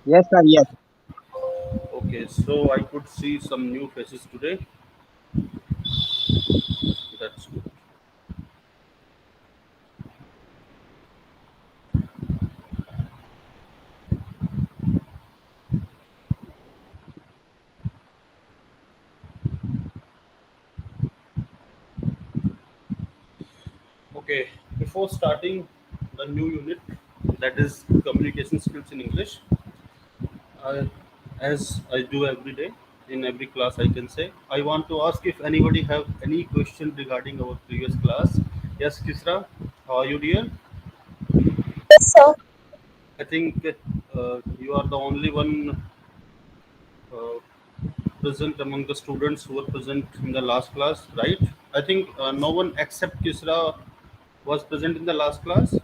Yes, sir. Yes. Okay, so I could see some new faces today. That's good. Okay, before starting the new unit, that is communication skills in English, I, as I do every day in every class, I can say I want to ask if anybody have any question regarding our previous class. Yes, Kisra, how are you, dear? So, I think you are the only one uh, present among the students who were present in the last class, right? I think no one except Kisra was present in the last class.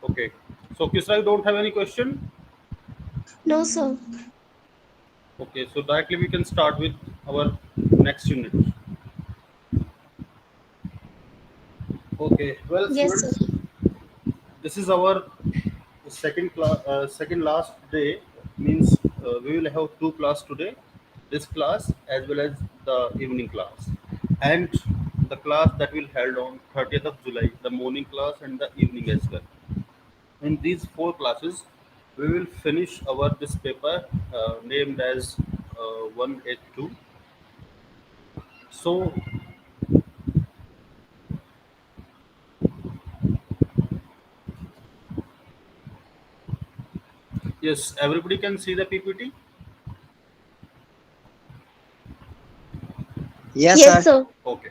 Okay. So Kisra, you don't have any question? no, sir. Okay, so directly we can start with our next unit. Okay, well, Yes, sir. students, this is our second last day. Means we will have two class today, this class as well as the evening class, and the class that will held on 30th of July, the morning class and the evening as well. In these four classes, we will finish our this paper named as 182. So yes, everybody can see the PPT. Yes, Yes, sir. sir. Okay.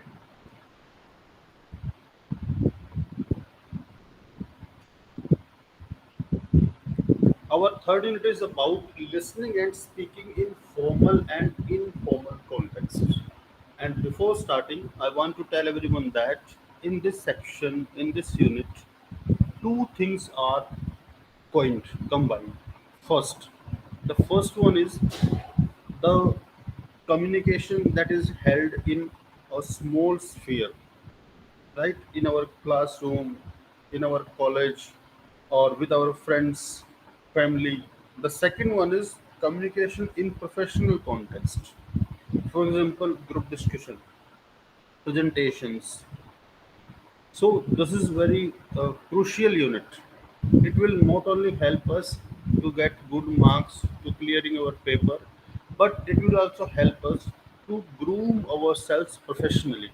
Our third unit is about listening and speaking in formal and informal context. And before starting, I want to tell everyone that in this section, in this unit, two things are combined. First, the first one is the communication that is held in a small sphere, right? In our classroom, in our college, or with our friends, family. The second one is communication in professional context. For example, group discussion, presentations. So this is very crucial unit. It will not only help us to get good marks to clearing our paper, but it will also help us to groom ourselves professionally.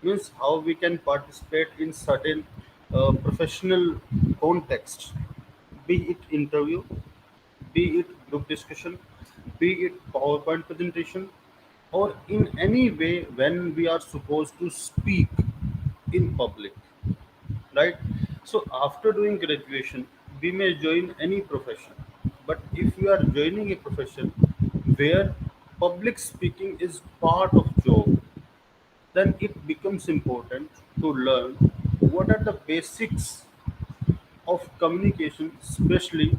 Means how we can participate in certain professional context, be it interview, be it group discussion, be it PowerPoint presentation, or in any way when we are supposed to speak in public, right? So after doing graduation, we may join any profession, but if we are joining a profession where public speaking is part of job, then it becomes important to learn what are the basics of communication, especially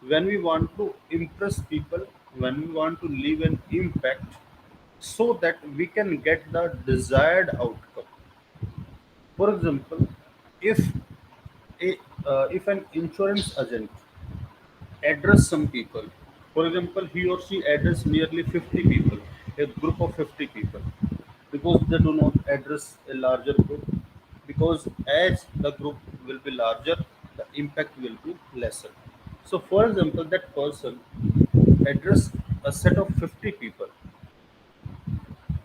when we want to impress people, when we want to leave an impact, so that we can get the desired outcome. For example, if if an insurance agent address some people, for example, he or she address nearly 50 people, a group of 50 people, because they do not address a larger group, because as the group will be larger, the impact will be lesser. So, for example, that person address a set of 50 people.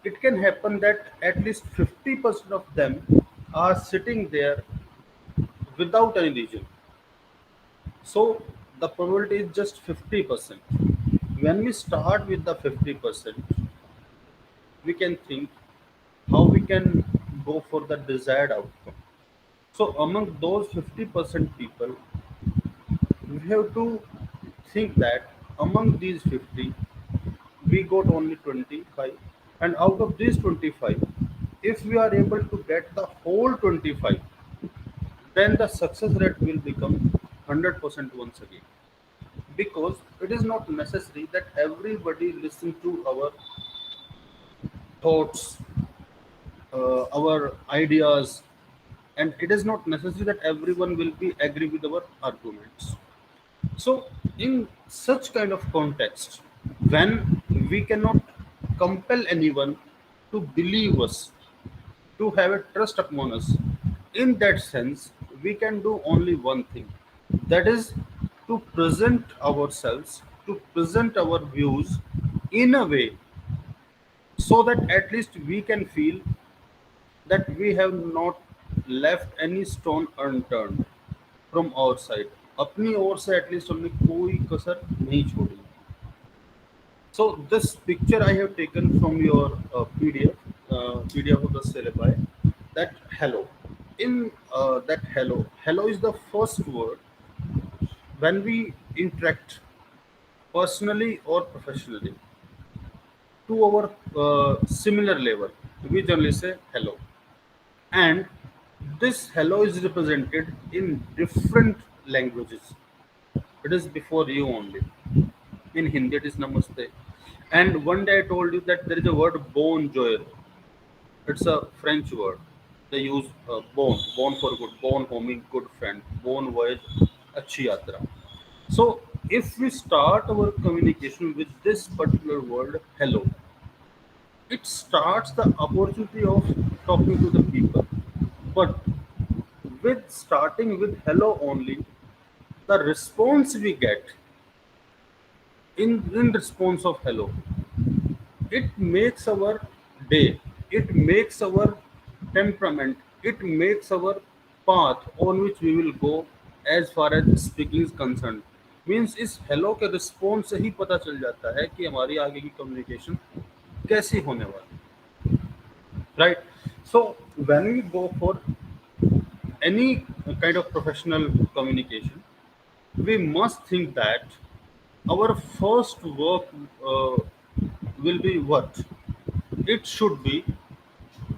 It can happen that at least 50% of them are sitting there without any reason. So the probability is just 50%. When we start with the 50%, we can think how we can go for the desired outcome. So among those 50% people, we have to think that among these 50, we got only 25, and out of these 25, if we are able to get the whole 25, then the success rate will become 100% once again, because it is not necessary that everybody listen to our thoughts, our ideas, and it is not necessary that everyone will be agree with our arguments. So, in such kind of context, when we cannot compel anyone to believe us, to have a trust upon us, in that sense, we can do only one thing, that is to present ourselves, to present our views in a way so that at least we can feel that we have not left any stone unturned from our side. अपनी ओर से at least हमने कोई कसर नहीं छोड़ी. So this picture I have taken from your PDF of the syllabi. That hello. In that hello is the first word when we interact personally or professionally to our similar level. We generally say hello, and this hello is represented in different languages. It is before you only. In Hindi, it is namaste. And one day I told you that there is a word bonjour. It's a French word. They use bon for good, bon homing, good friend, bon voyage, achhi yatra. So if we start our communication with this particular word, hello, it starts the opportunity of talking to the people. But with starting with hello only, the response we get in response of hello, it makes our day, it makes our temperament, it makes our path on which we will go as far as speaking is concerned. Means इस hello के response से ही पता चल जाता है कि हमारी आगे की कम्युनिकेशन कैसी होने वाली, right. So when we go for any kind of professional communication, we must think that our first work uh, will be what? It should be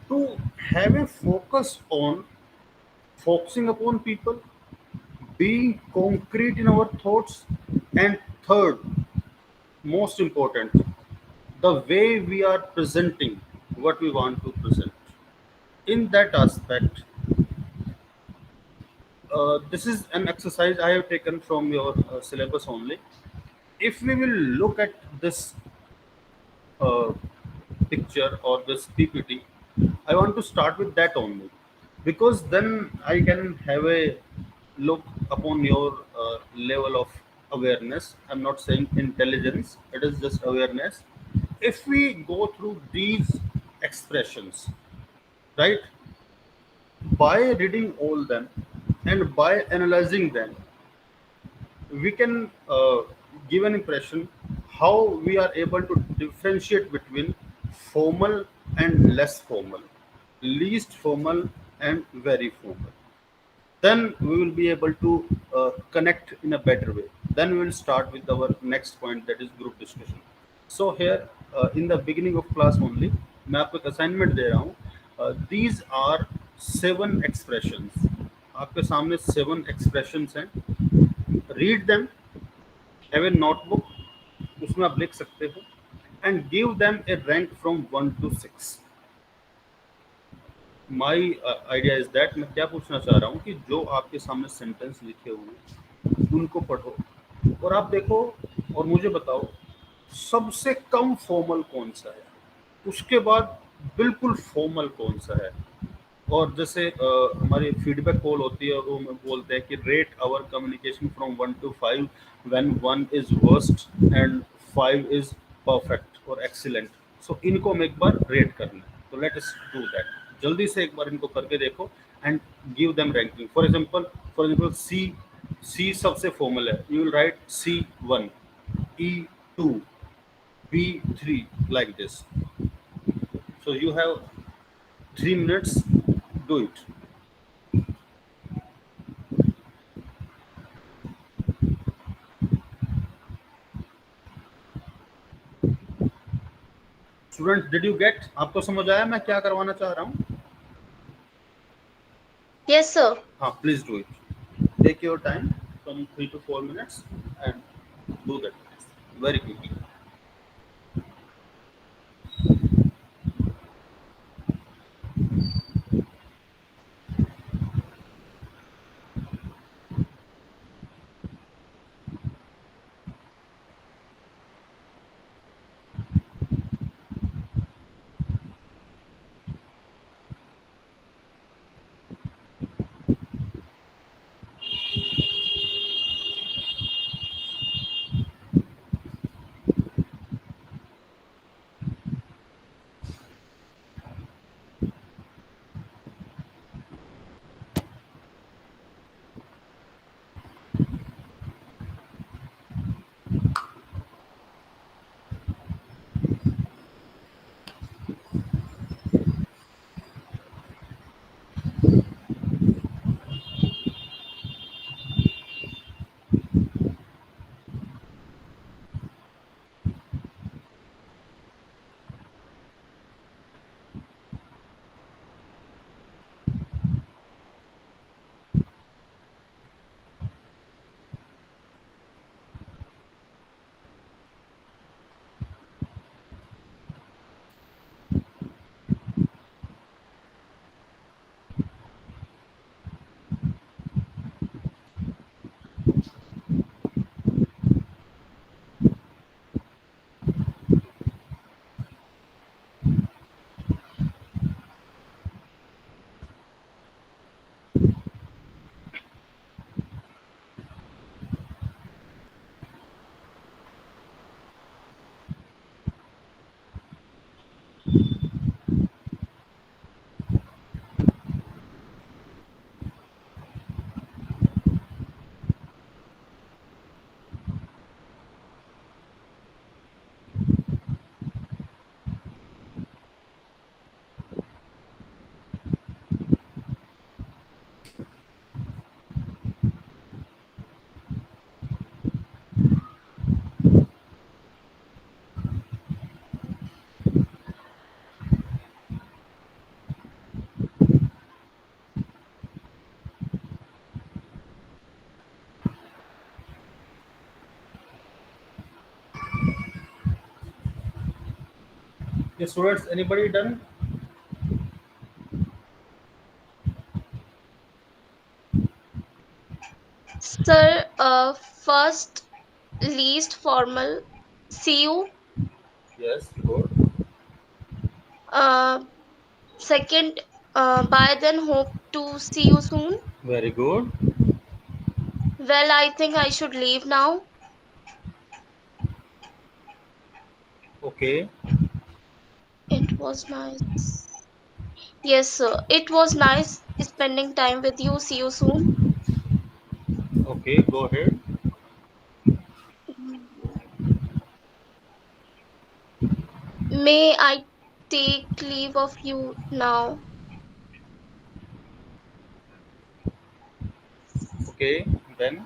to have a focus on focusing upon people, being concrete in our thoughts, and third, most important, the way we are presenting what we want to present. In that aspect, this is an exercise I have taken from your syllabus only. If we will look at this uh, picture or this PPT, I want to start with that only, because then I can have a look upon your level of awareness. I'm not saying intelligence, it is just awareness. If we go through these expressions, right, by reading all them and by analyzing them, we can give an impression how we are able to differentiate between formal and less formal, least formal and very formal. Then we will be able to connect in a better way. Then we will start with our next point, that is group discussion. So here in the beginning of class only, मैं आपको एक assignment दे रहा हूँ. These are 7 expressions. आपके सामने 7 expressions हैं. Read them, have a notebook, उसमें आप लिख सकते हो, and give them a rank from 1 to 6. My idea is that, मैं क्या पूछना चाह रहा हूँ कि जो आपके सामने सेंटेंस लिखे हुए हैं उनको पढ़ो और आप देखो और मुझे बताओ सबसे कम फॉर्मल कौन सा है, उसके बाद बिल्कुल फॉर्मल कौन सा है. और जैसे हमारी फीडबैक कॉल होती है, वो में बोलते हैं कि rate our communication from 1 to 5, when 1 is worst and 5 is perfect और एक्सीलेंट. सो इनको हम एक बार रेट करना है, तो लेट अस डू दैट. जल्दी से एक बार इनको करके देखो and give them ranking. For example C सबसे फॉर्मल है, you will write C1, E2, B3, like this. So you have 3 minutes, do it. Student, did you get? आपको समझ आया मैं क्या करवाना चाह रहा हूँ? Yes, sir. हाँ, please do it. Take your time from 3 to 4 minutes and do that very quickly. Yes, students, anybody done? Sir, first least formal. See you. Yes, good. Uh, Second, by then hope to see you soon. Very good. Well, I think I should leave now. Okay. It was nice. Yes, sir. It was nice spending time with you. See you soon. Okay, go ahead. May I take leave of you now? Okay, then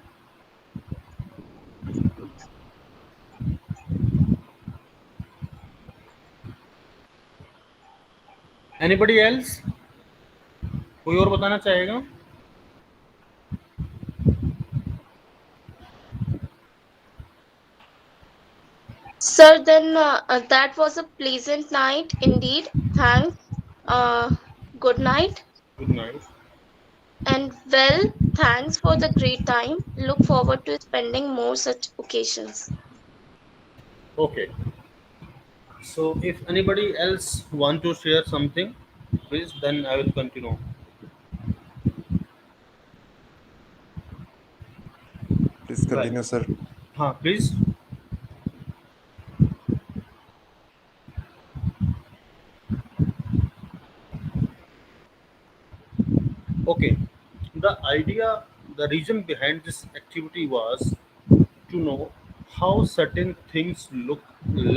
anybody else? कोई और बताना चाहेगा? Sir, then that was a pleasant night indeed. Thanks. Uh, Good night. Good night. And well, thanks for the great time. Look forward to spending more such occasions. Okay. So if anybody else want to share something, please then I will continue. Please Right. continue, sir. Please. Okay. The reason behind this activity was to know how certain things look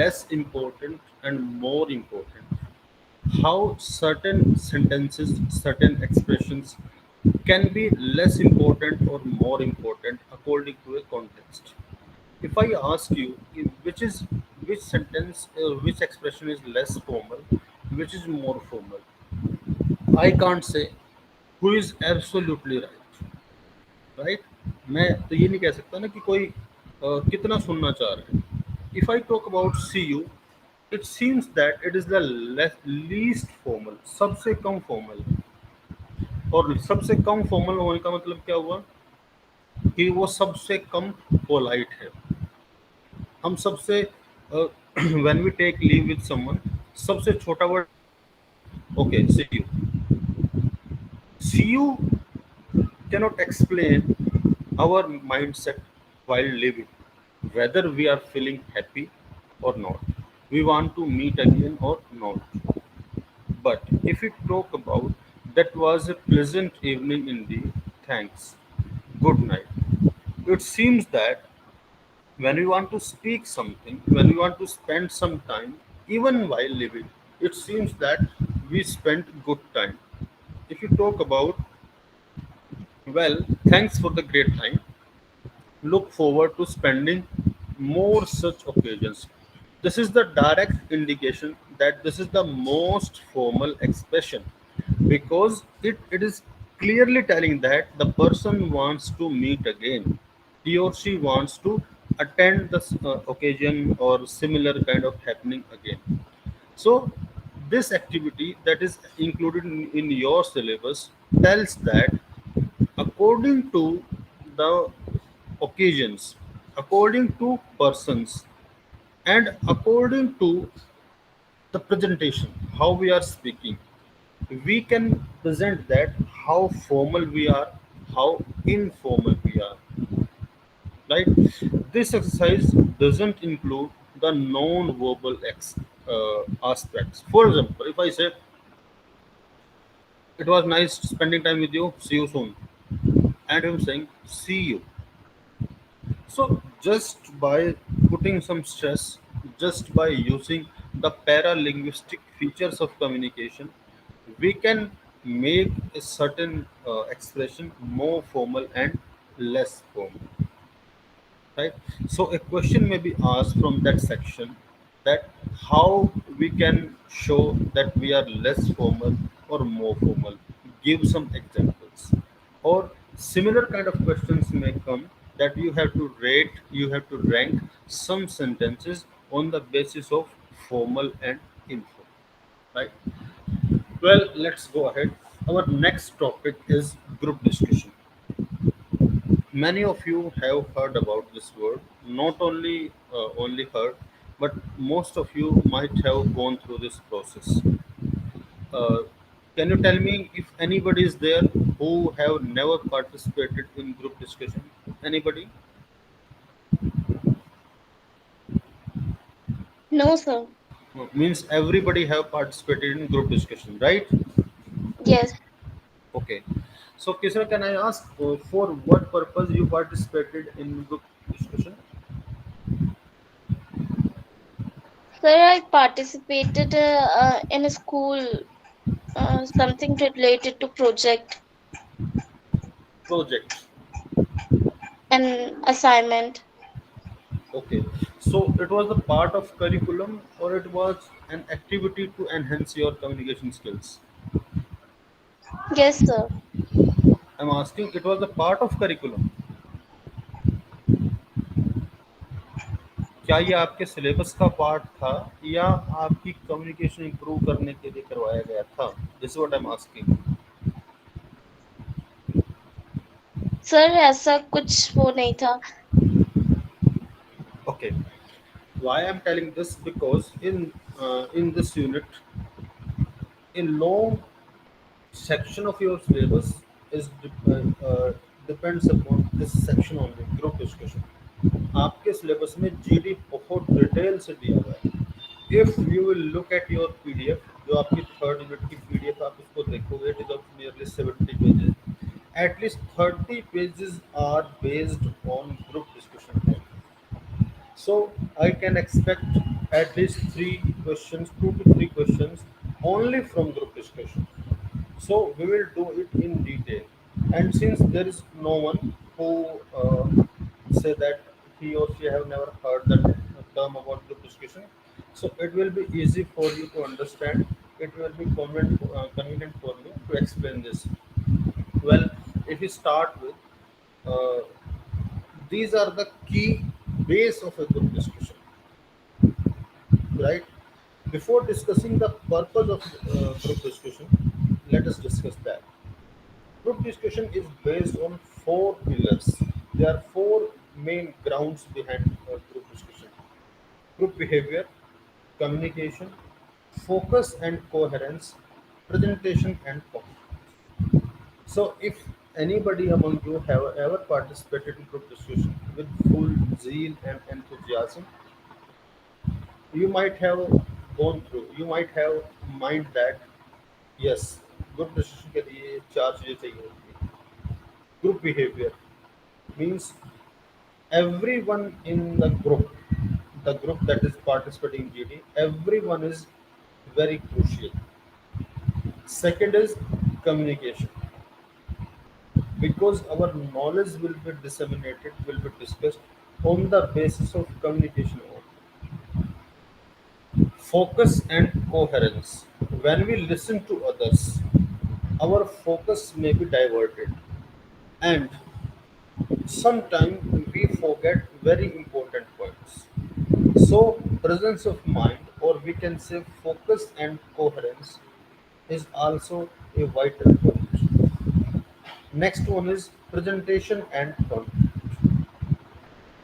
less important and more important. How certain sentences, certain expressions can be less important or more important according to a context. If I ask you which sentence, which expression is less formal, which is more formal, I can't say who is absolutely right. Right, मैं तो ये नहीं कह सकता ना कि कोई कितना सुनना चाह रहा है. If I talk about see you, it seems that it is the least formal, सबसे कम फॉर्मल है. और सबसे कम फॉर्मल होने का मतलब क्या हुआ कि वो सबसे कम पोलाइट है. हम सबसे when we take leave with someone, सबसे छोटा word okay see you. See you cannot explain our mindset while living, whether we are feeling happy or not, we want to meet again or not. But if we talk about that was a pleasant evening indeed, thanks, good night, it seems that when we want to speak something, when we want to spend some time, even while living, it seems that we spent good time. If you talk about, well, thanks for the great time, look forward to spending more such occasions. This is the direct indication that this is the most formal expression, because it is clearly telling that the person wants to meet again. He or she wants to attend this occasion or similar kind of happening again. So, this activity that is included in your syllabus tells that according to the occasions, according to persons, and according to the presentation, how we are speaking, we can present that how formal we are, how informal we are. Right? This exercise doesn't include the non-verbal aspects. For example, if I say it was nice spending time with you, see you soon, and I'm saying see you. So, just by putting some stress, just by using the paralinguistic features of communication, we can make a certain expression more formal and less formal. Right? So, a question may be asked from that section, that how we can show that we are less formal or more formal. Give some examples. Or similar kind of questions may come, that you have to rate, you have to rank some sentences on the basis of formal and informal. right? Well, let's go ahead. Our next topic is group discussion. Many of you have heard about this word, not only heard, but most of you might have gone through this process. Uh, can you tell me if anybody is there who have never participated in group discussion? Anybody? No, sir. Means everybody have participated in group discussion, right? Yes. Okay. So, Kisra, can I ask for what purpose you participated in group discussion? Sir, I participated in a school, something related to project Project. and assignment. Okay. So, it was a part of curriculum or it was an activity to enhance your communication skills? Yes, sir. I'm asking, it was a part of curriculum. क्या ये आपके syllabus का part था या आपकी communication improve करने के लिए करवाया गया था? This what I am asking. Sir ऐसा कुछ वो नहीं था. Okay. Why I'm telling this? Because in this unit, a long section of your syllabus is depends upon this section only, group discussion. आपके सिलेबस में जीडी बहुत detail से दिया हुआ है. If you will look at your PDF, जो आपकी third unit की पीडीएफ आप उसको देखोगे, it is of nearly 70 pages. At least 30 pages are based on group discussion. So I can expect at least three questions, 2 to 3 questions only from group discussion. So we will do it in detail. And since there is no one who say that he or she have never heard that term about group discussion, so it will be easy for you to understand. It will be convenient for me to explain this. Well, if we start with uh, these are the key base of a group discussion, right? Before discussing the purpose of group discussion, let us discuss that. Group discussion is based on four pillars. There are four main grounds behind group discussion: group behavior, communication, focus and coherence, presentation and conflict. So, if anybody among you have ever participated in group discussion with full zeal and enthusiasm, you might have gone through, you might have mind that yes, group discussion के लिए चार चीजें चाहिए होती हैं. Group behavior means everyone in the group that is participating in GD, everyone is very crucial. Second is communication, because our knowledge will be disseminated, will be discussed on the basis of communication only. Focus and coherence. When we listen to others, our focus may be diverted, and sometimes we forget very important points. So, presence of mind, or we can say focus and coherence, is also a vital point. Next one is presentation and content.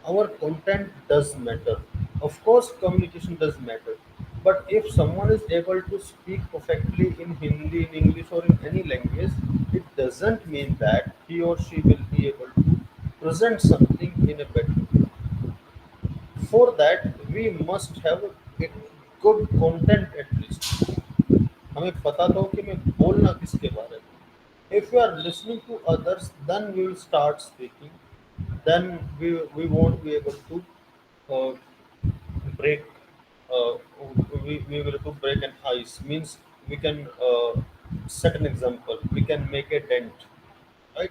Our content does matter. Of course, communication does matter. But if someone is able to speak perfectly in Hindi, in English, or in any language, it doesn't mean that he or she will be able to present something in a better way. For that, we must have a good content at least. हमें पता तो हो कि मैं बोलना किसके बारे में. If we are listening to others, then we will start speaking. Then we won't be able to uh, break. Uh, we will to break an ice. Means we can set an example. We can make a dent, right?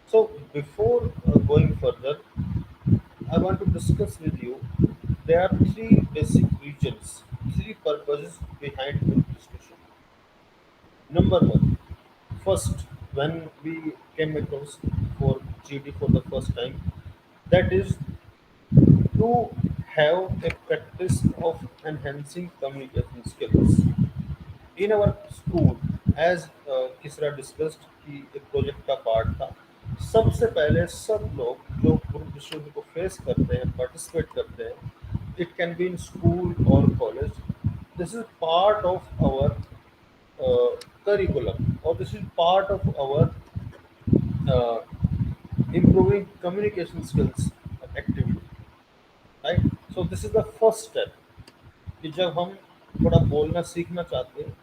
So before going further, I want to discuss with you. There are three basic regions, three purposes behind group discussion. Number one, first, when we came across for GD for the first time, that is to have a practice of enhancing communication skills. In our school as किसरा discussed कि एक project का part था। सबसे पहले सब लोग जो ग्रुप डिस्कशन को फेस करते हैं, पार्टिसिपेट करते हैं, it can be in school और college, this is part of our curriculum, or this is part of our uh, improving communication skills activity, right? So this is the first step कि जब हम थोड़ा बोलना सीखना चाहते हैं,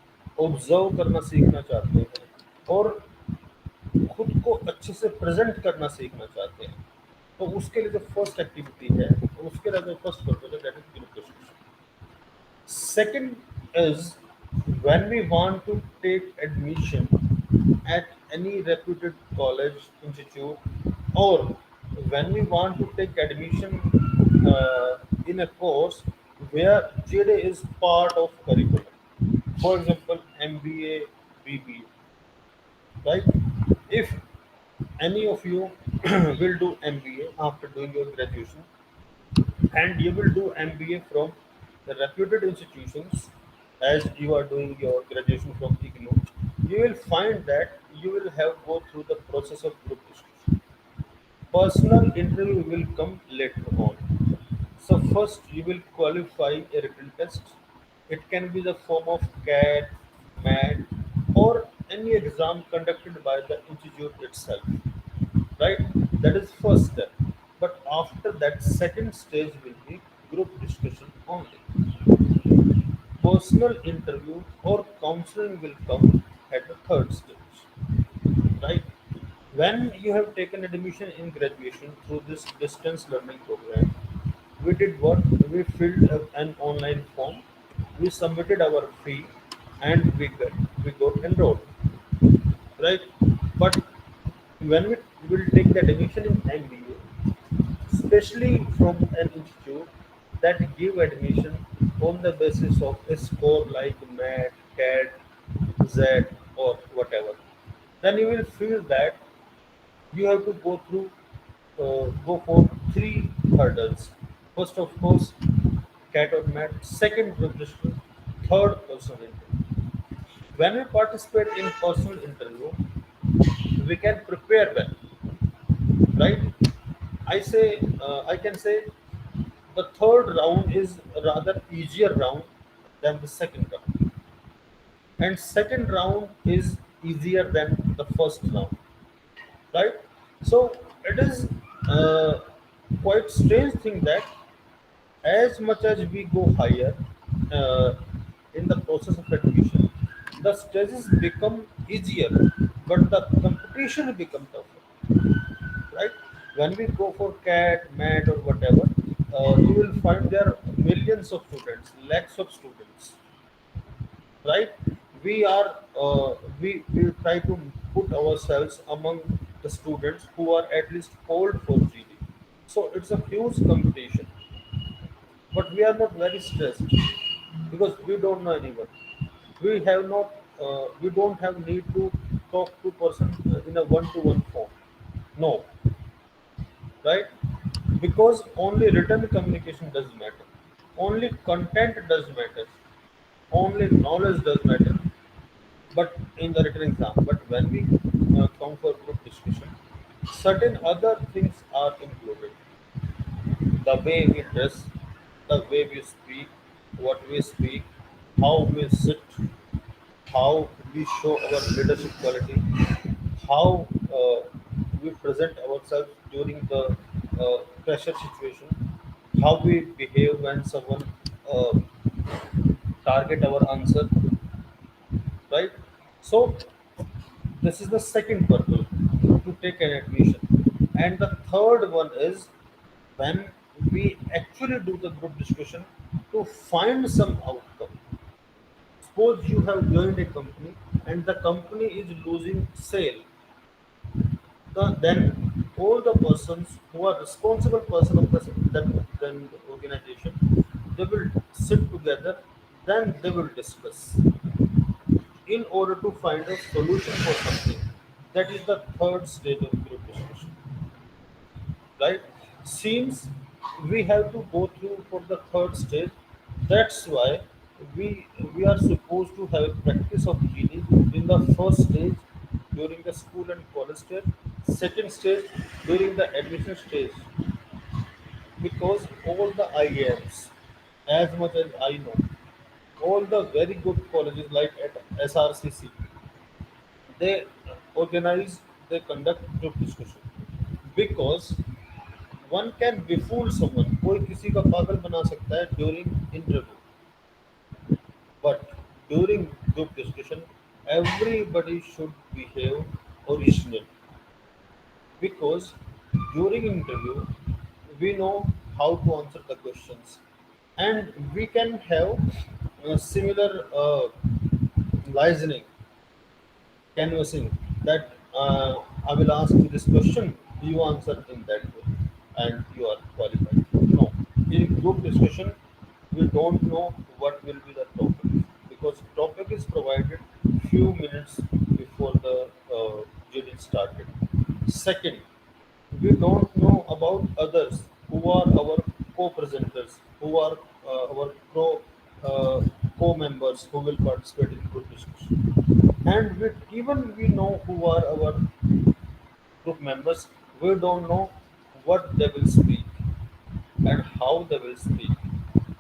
ऑब्जर्व करना सीखना चाहते हैं और खुद को अच्छे से प्रेजेंट करना सीखना चाहते हैं, तो उसके लिए जो फर्स्ट एक्टिविटी है, उसके लिए जो फर्स्ट पर्पज है, that is group discussion. Second is when we want to take admission at any reputed college, institute, or when we want to take admission in a course where JD is part of curriculum. For example, MBA, BBA, right? If any of you will do MBA after doing your graduation, and you will do MBA from the reputed institutions as you are doing your graduation from IGNOU, you will find that you will have go through the process of group discussion. Personal interview will come later on. So first you will qualify a written test. It can be the form of CAT, MAT, or any exam conducted by the institute itself, right? That is first step. But after that, second stage will be group discussion only. Personal interview or counseling will come at the third stage, right? When you have taken admission in graduation through this distance learning program, we did what? We filled an online form, we submitted our fee, and we got enrolled, right? But when we will take the admission in MBA, especially from an institute that give admission on the basis of a score like MAT, CAT, Z, or whatever, then you will feel that you have to go for three hurdles. First, of course, CAT or MAT. Second, registration. Third, personal interview. When we participate in personal interview, we can prepare well, right? I can say the third round is a rather easier round than the second round, and second round is easier than the first round, right? So it is quite strange thing that as much as we go higher uh, in the process of admission, the stages become easier, but the competition become tougher, right? When we go for CAT, MAT, or whatever, you will find there are millions of students, lakhs of students, right? We are we try to put ourselves among the students who are at least called for GD. So it's a huge competition, but we are not very stressed because we don't know anyone. We have not we don't have need to talk to person in a one-to-one form. No, right? Because only written communication does matter, only content does matter, only knowledge does matter, but in the written exam. But when we come for group discussion, certain other things are included: the way we dress, the way we speak, what we speak, how we sit, how we show our leadership quality, how we present ourselves during the pressure situation, how we behave when someone uh, target our answer, right? So this is the second purpose to take an admission, and the third one is when we actually do the group discussion to find some outcome. Suppose you have joined a company and the company is losing sale, then all the persons who are responsible person of then the organization, they will sit together, then they will discuss in order to find a solution for something. That is the third stage of group discussion, right? Since we have to go through for the third stage, that's why We are supposed to have a practice of GD in the first stage during the school and college stage, second stage during the admission stage, because all the IAMs, as much as I know, all the very good colleges like at SRCC, they organize, they conduct group discussion because one can befool someone. कोई किसी का पागल बना सकता है during interview, but during group discussion, everybody should behave original because during interview we know how to answer the questions and we can have similar listening canvassing that I will ask you this question, you answer in that way, and you are qualified. No, in group discussion, we don't know what will be the topic because topic is provided few minutes before the GD started. Second, we don't know about others who are our co-presenters, who are our uh, co-members who will participate in group discussion. And even we know who are our group members, we don't know what they will speak and how they will speak.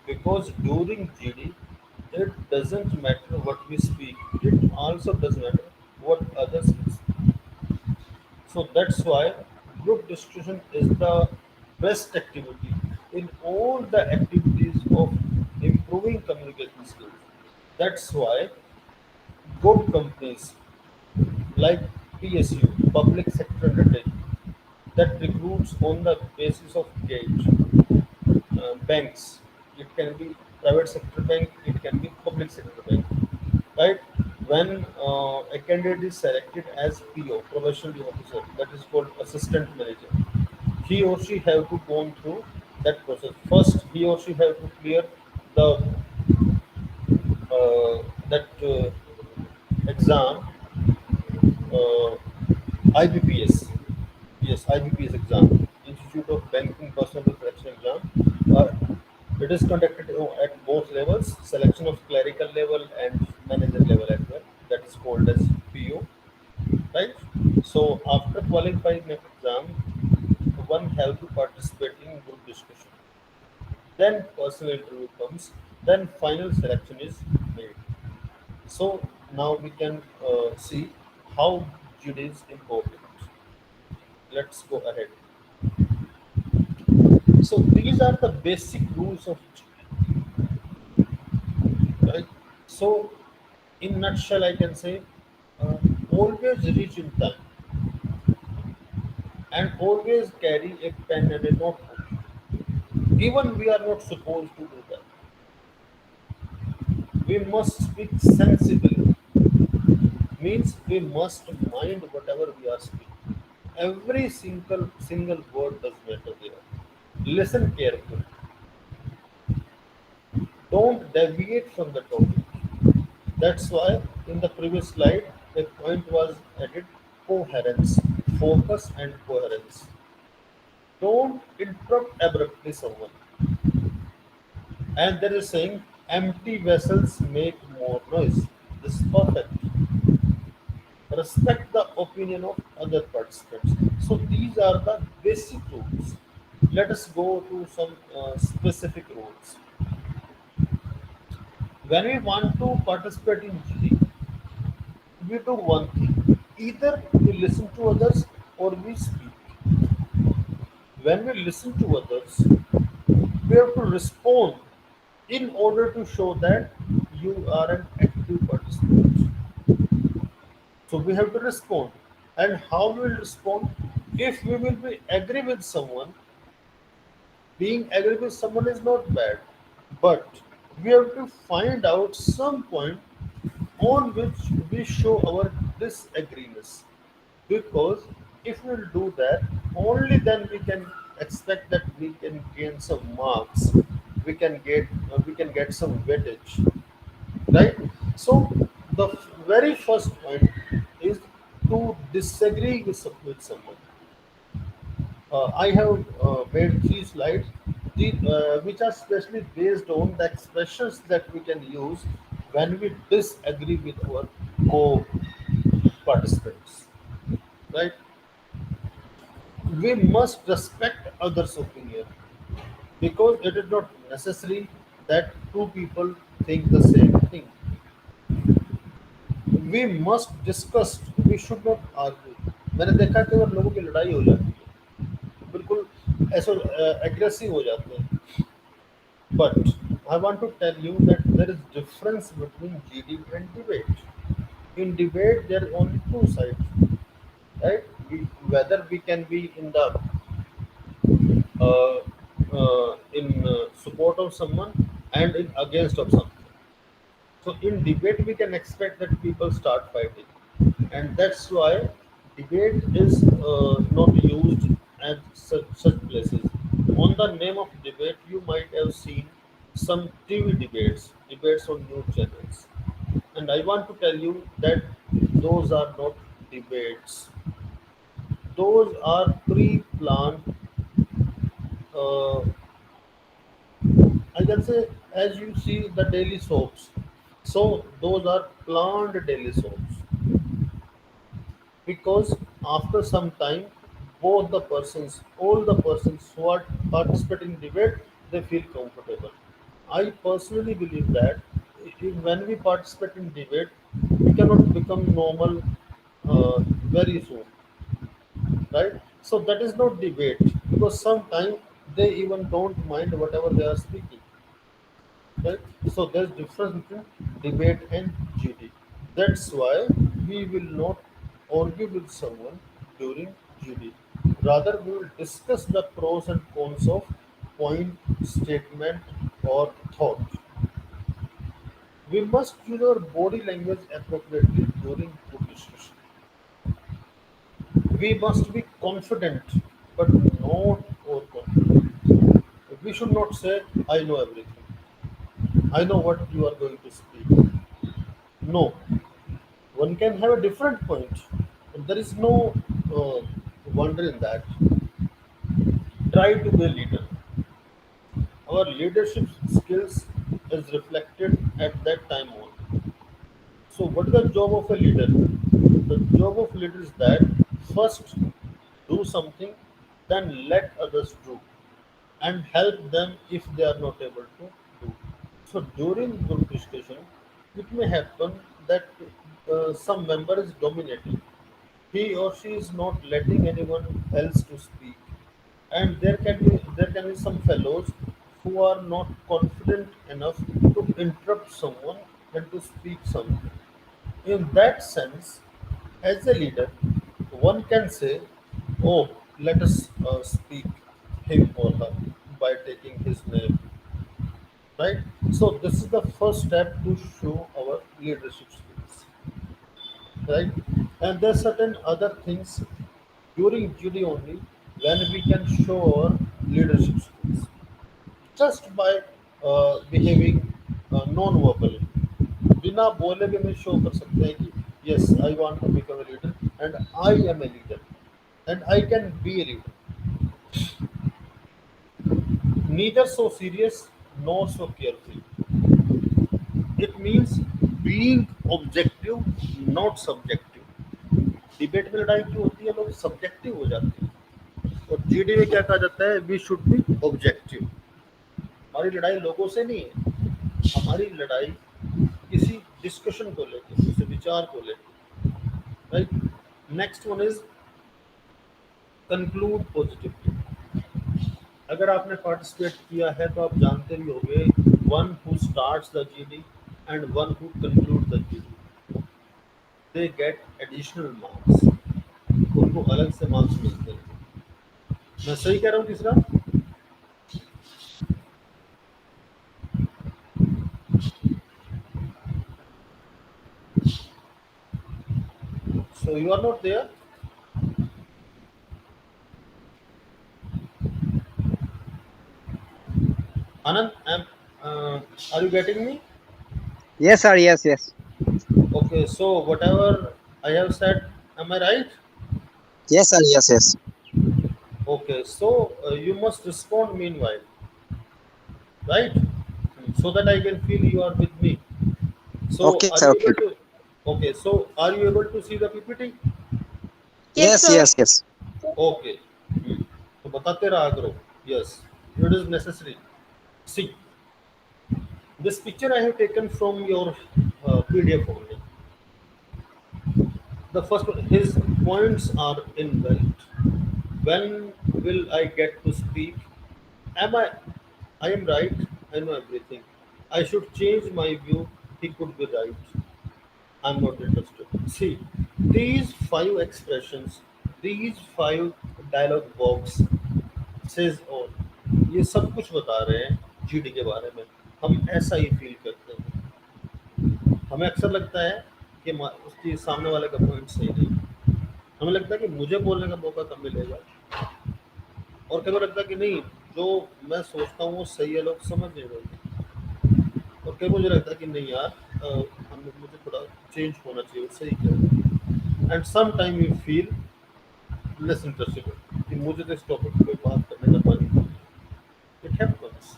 Because during GD, it doesn't matter what we speak, it also doesn't matter what others will speak. So that's why group discussion is the best activity in all the activities of improving communication skills. That's why good companies like PSU, public sector undertaking, that recruits on the basis of gauge, banks. It can be private sector bank, it can be public sector bank, right? When a candidate is selected as PO, professional officer, that is called assistant manager, he or she have to go through that process. First, he or she have to clear the that exam, uh, IBPS. Yes, IBPS exam, Institute of Banking Personnel Selection exam. It is conducted at both levels, selection of clerical level and manager level as well. That is called as PO, right? So after qualifying the exam, one have to participate in group discussion. Then personal interview comes. Then final selection is made. So now we can see how GD is important. Let's go ahead. So these are the basic rules of GD, right? So in nutshell, I can say uh, always reach in time and always carry a pen and a notebook. Even we are not supposed to do that. We must speak sensibly. Means we must mind whatever we are speaking. Every single word does matter there. Listen carefully. Don't deviate from the topic. That's why in the previous slide a point was added: coherence, focus and coherence. Don't interrupt abruptly someone. And there is saying empty vessels make more noise. This is perfect. Respect the opinion of other participants. So these are the basic rules. Let us go to some specific rules. When we want to participate in GD, we do one thing. Either we listen to others or we speak. When we listen to others, we have to respond in order to show that you are an active participant. So we have to respond. And how we will respond? If we will be agree with someone, being agree with someone is not bad. But we have to find out some point on which we show our disagreements. Because if we will do that, only then we can expect that we can gain some marks. We can get some weightage, right? So the very first point is to disagree with someone. I have made three slides. which are specially based on the expressions that we can use when we disagree with our co-participants, right? We must respect others' opinion because it is not necessary that two people think the same thing. We must discuss, we should not argue. मैंने देखा है कई बार लोगों की लड़ाई हो जाती है, बिल्कुल ऐसे एग्रेसिव हो जाते हैं. But I want to tell you that there is difference between GD and debate. In debate, there are only two sides, right? Whether we can be in the uh, in support of someone and in against of something. So in debate, we can expect that people start fighting, and that's why debate is not used at such places. On the name of debate, you might have seen some TV debates, debates on news channels, and I want to tell you that those are not debates. Those are pre-planned. Uh, I can say, as you see the daily soaps. So those are planned daily soaps because after some time, both the persons, all the persons who are participating in debate, they feel comfortable. I personally believe that when we participate in debate, we cannot become normal very soon, right? So that is not debate because sometimes they even don't mind whatever they are speaking. Right? So there's difference between debate and GD. That's why we will not argue with someone during GD. Rather, we will discuss the pros and cons of point, statement, or thought. We must use our body language appropriately during group discussion. We must be confident, but not overconfident. We should not say, I know everything. I know what you are going to speak. No, one can have a different point. There is no wonder in that. Try to be a leader. Our leadership skills is reflected at that time only. So, what is the job of a leader? The job of leader is that first do something, then let others do, and help them if they are not able to do. So during group discussion, it may happen that some member is dominating. He or she is not letting anyone else to speak, and there can be some fellows who are not confident enough to interrupt someone and to speak something. In that sense, as a leader, one can say, "Oh, let us speak him or her by taking his name," right? So this is the first step to show our leadership skills, right? And there are certain other things during GD only when we can show our leadership skills just by behaving non-verbally. बिना बोले भी हम show कर सकते हैं कि yes, I want to become a leader and I am a leader and I can be a leader. Neither so serious nor so carefree. It means being objective, not subjective. Debate में लड़ाई क्यों होती है, लोग subjective हो जाते हैं. और जीडी में क्या कहा जाता है, वी शुड बी ऑब्जेक्टिव. हमारी लड़ाई लोगों से नहीं है, हमारी लड़ाई किसी डिस्कशन को लेकर, किसी विचार को लेकर, right. Next one is conclude positively. अगर आपने पार्टिसिपेट किया है तो आप जानते भी होंगे, one who starts the GD and one who conclude the GD, they get additional marks. उनको अलग से मार्क्स मिलते हैं. मैं सही कह रहा हूँ तीसरा. So you are not there. Anand, are you getting me? Yes, sir. Yes, yes. Okay, so whatever I have said, am I right? Yes, sir. Yes, yes. Okay, so you must respond meanwhile. right? So that I can feel you are with me. So Okay, are sir. you Okay. able to? Okay, so are you able to see the PPT? Yes, Yes, sir. yes, yes. Okay. तो बताते रहा करो. Yes, it is necessary. See, this picture I have taken from your PDF only. The first one, his points are invalid. When will I get to speak? Am I? I am right. I know everything. I should change my view. He could be right. I'm not interested. See, these five expressions, these five dialogue box says all. ये सब कुछ बता रहे हैं GD के बारे में. हम ऐसा ही फील करते हैं. हमें अक्सर लगता है कि उसकी सामने वाले का पॉइंट सही नहीं. हमें लगता है कि मुझे बोलने का मौका कब मिलेगा. और कई बार लगता है कि नहीं, जो मैं सोचता हूँ वो सही है, लोग समझ नहीं रहे. और कई मुझे लगता है कि नहीं यार, मुझे थोड़ा चेंज होना चाहिए, वो सही कह रहे हैं. And some time you feel less interested कि मुझे तो इस टॉपिक पे बात करने का मन नहीं. It happens,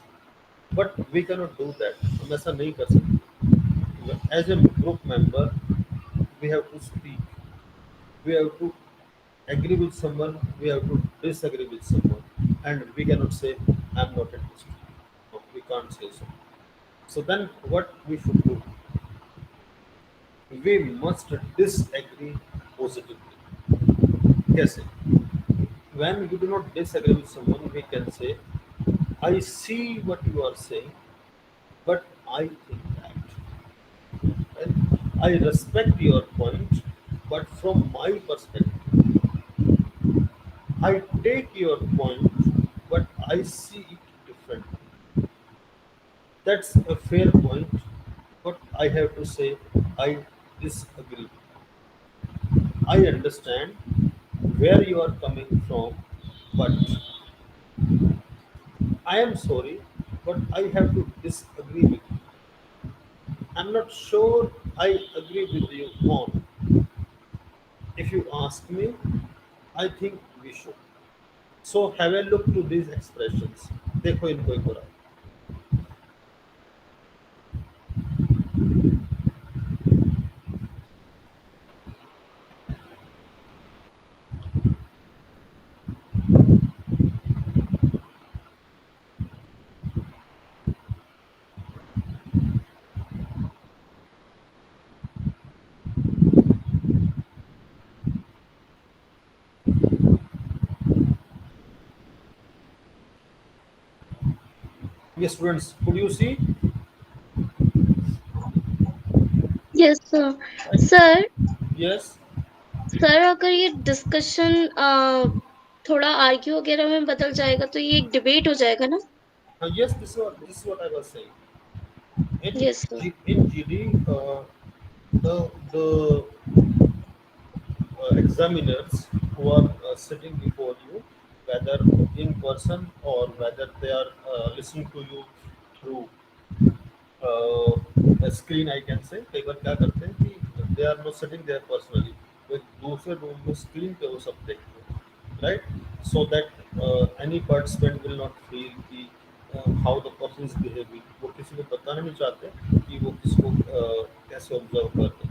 but we can not do that. हम ऐसा नहीं कर सकते. As a group member we have to speak. We have to agree with someone, we have to disagree with someone, and we cannot say, I'm not interested. No, we can't say so. So then, what we should do? We must disagree positively. कैसे? When we do not disagree with someone, we can say, I see what you are saying, but I think that. And I respect your point, but from my perspective, I take your point, but I see it differently. That's a fair point, but I have to say I disagree. I understand where you are coming from, but I am sorry, but I have to disagree with you. I'm not sure I agree with you on. If you ask me, I think we should. So have a look to these expressions. देखो इनको एक बार. Yes, students, could you see? Yes, sir. Sir Yes. Sir अगर ये discussion थोड़ा argue वगैरह में बदल जाएगा तो ये एक डिबेट हो जाएगा ना? Yes, this is what I was saying. In yes sir. in GD, the examiners who are sitting before you, whether in person or whether they are listening to you through screen, I can say. कई बार क्या करते हैं कि they are not sitting there personally, वो एक दूसरे room में स्क्रीन पे वो सब देखते हैं, right. So that any participant will not feel कि how the person is behaving. वो किसी को बताना नहीं चाहते कि वो किसको कैसे ऑब्जर्व करते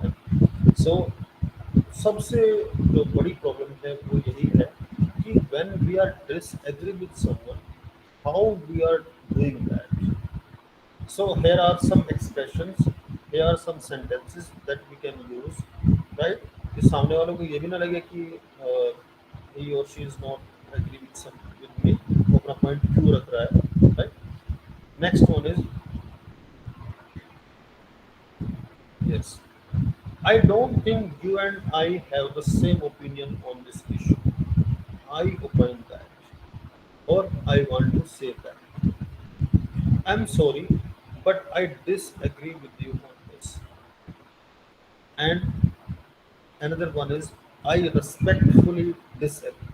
हैं. सो सबसे जो बड़ी प्रॉब्लम है वो यही है कि when we are disagree with someone, how we are doing that. So here are some expressions, here are some sentences that we can use, right? कि सामने वालों को ये भी ना लगे कि he or she is not agree with me, वो अपना point क्यों रख रहा है, right? Next one is, yes, I don't think you and I have the same opinion on this issue. I opine that, or I want to say that. I'm sorry, but I disagree with you on this. And another one is, I respectfully disagree.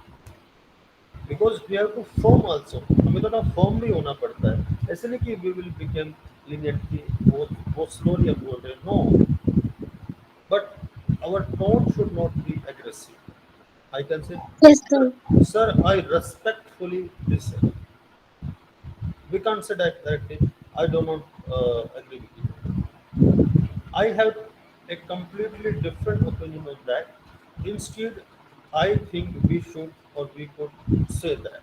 Because we have to form also, हमें थोड़ा form भी होना पड़ता है. ऐसे नहीं कि we will become lenient कि वो slowly हम बोल रहे हैं. No, but our tone should not be aggressive. I can say, yes sir. sir, I respectfully disagree. We can't say that directly. I do not agree with you. I have a completely different opinion of that. Instead, I think we should or we could say that.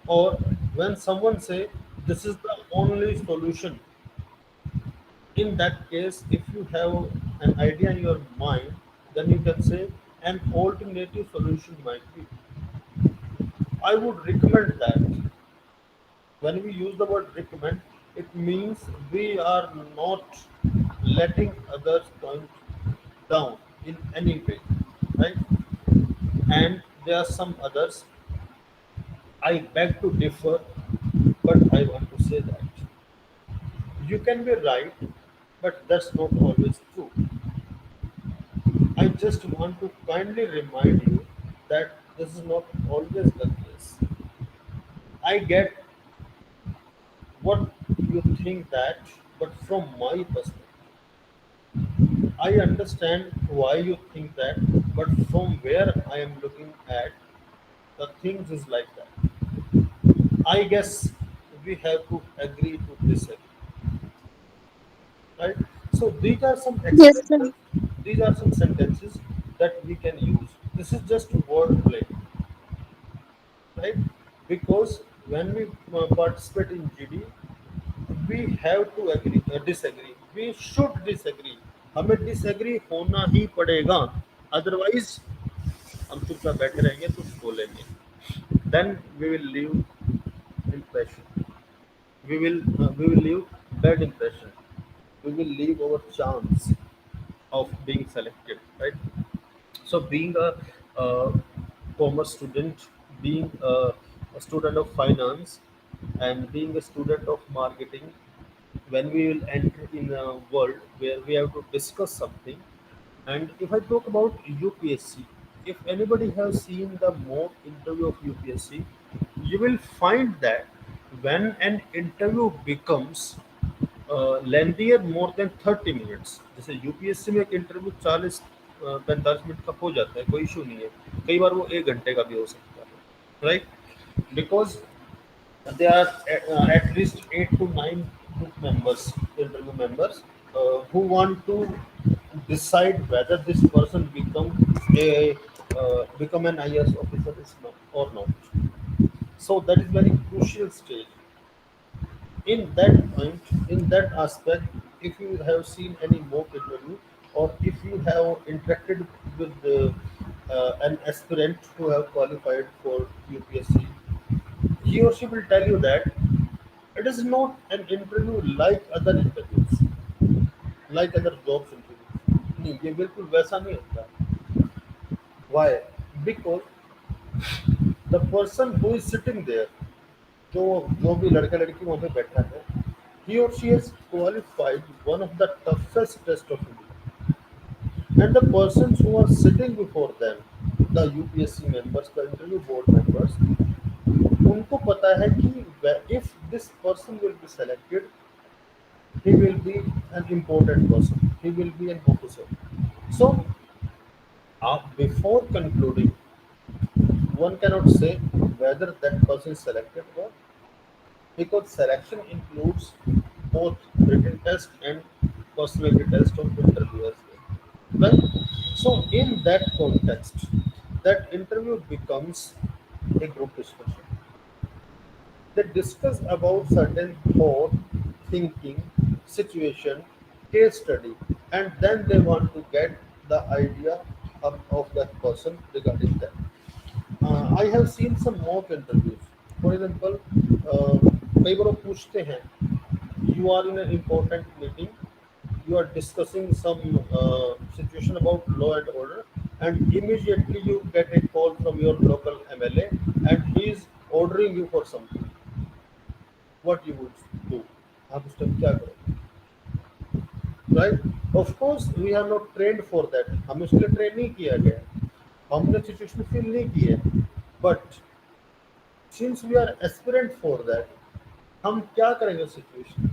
Or when someone say this is the only solution, in that case, if you have an idea in your mind, then you can say an alternative solution might be. I would recommend that. When we use the word recommend, it means we are not letting others point down in any way, right? And there are some others. I beg to differ, but I want to say that you can be right, but that's not always true. I just want to kindly remind you that this is not always the case. I get what you think that, but from my perspective, I understand why you think that, but from where I am looking at, the things is like that. I guess we have to agree to disagree, right? So these are some Yes, sir. expressions, these are some sentences that we can use. This is just wordplay, right? Because when we participate in GD, we have to agree disagree. We should disagree. हमें disagree होना ही पड़ेगा. Otherwise हम चुपचाप बैठे रहेंगे तो बोलेंगे. Then we will leave impression. We will leave bad impression. We will leave our chance of being selected, right? So being uh, commerce student, being a student of finance, and being a student of marketing, when we will enter in a world where we have to discuss something, and if I talk about UPSC, if anybody has seen the mock interview of UPSC, you will find that when an interview becomes lengthier more than 30 minutes, जैसे UPSC में एक interview 40 45 minute का हो जाता है, कोई issue नहीं है, कई बार वो 1 घंटे का भी हो सकता है, right? Because there are at least 8 to 9 group members, interview members, who want to decide whether this person become an IAS officer is not, or not. So that is very crucial stage. In that point, in that aspect, if you have seen any mock interview, or if you have interacted with an aspirant who have qualified for UPSC, he or she will tell you that it is not an interview like other interviews, like other jobs interviews. नहीं, ये बिल्कुल वैसा नहीं होता. Why? Because the person who is sitting there, जो जो भी लड़का लड़की वहाँ पे बैठा है, he or she has qualified one of the toughest test of India. And the persons who are sitting before them, the UPSC members, the interview board members, उनको पता है कि if this person will be selected, he will be an important person. He will be an officer. So, before concluding, one cannot say whether that person is selected or, because selection includes both written test and personality test of interview as well. Right? So in that context, that interview becomes a group discussion. They discuss about certain thought, thinking, situation, case study, and then they want to get the idea of that person regarding that. I have seen some mock interviews. For example, कई बार वो पूछते हैं, you are in an important meeting, you are discussing some situation about law and order, and immediately you get a call from your local MLA, and he is ordering you for something. What you would do? आप उस time क्या करोगे? Right? Of course, we are not trained for that. हमें उसके लिए train नहीं किया गया है. हमने सिचुएशन फील नहीं की है. But since we are aspirant for that, हम क्या करेंगे situation?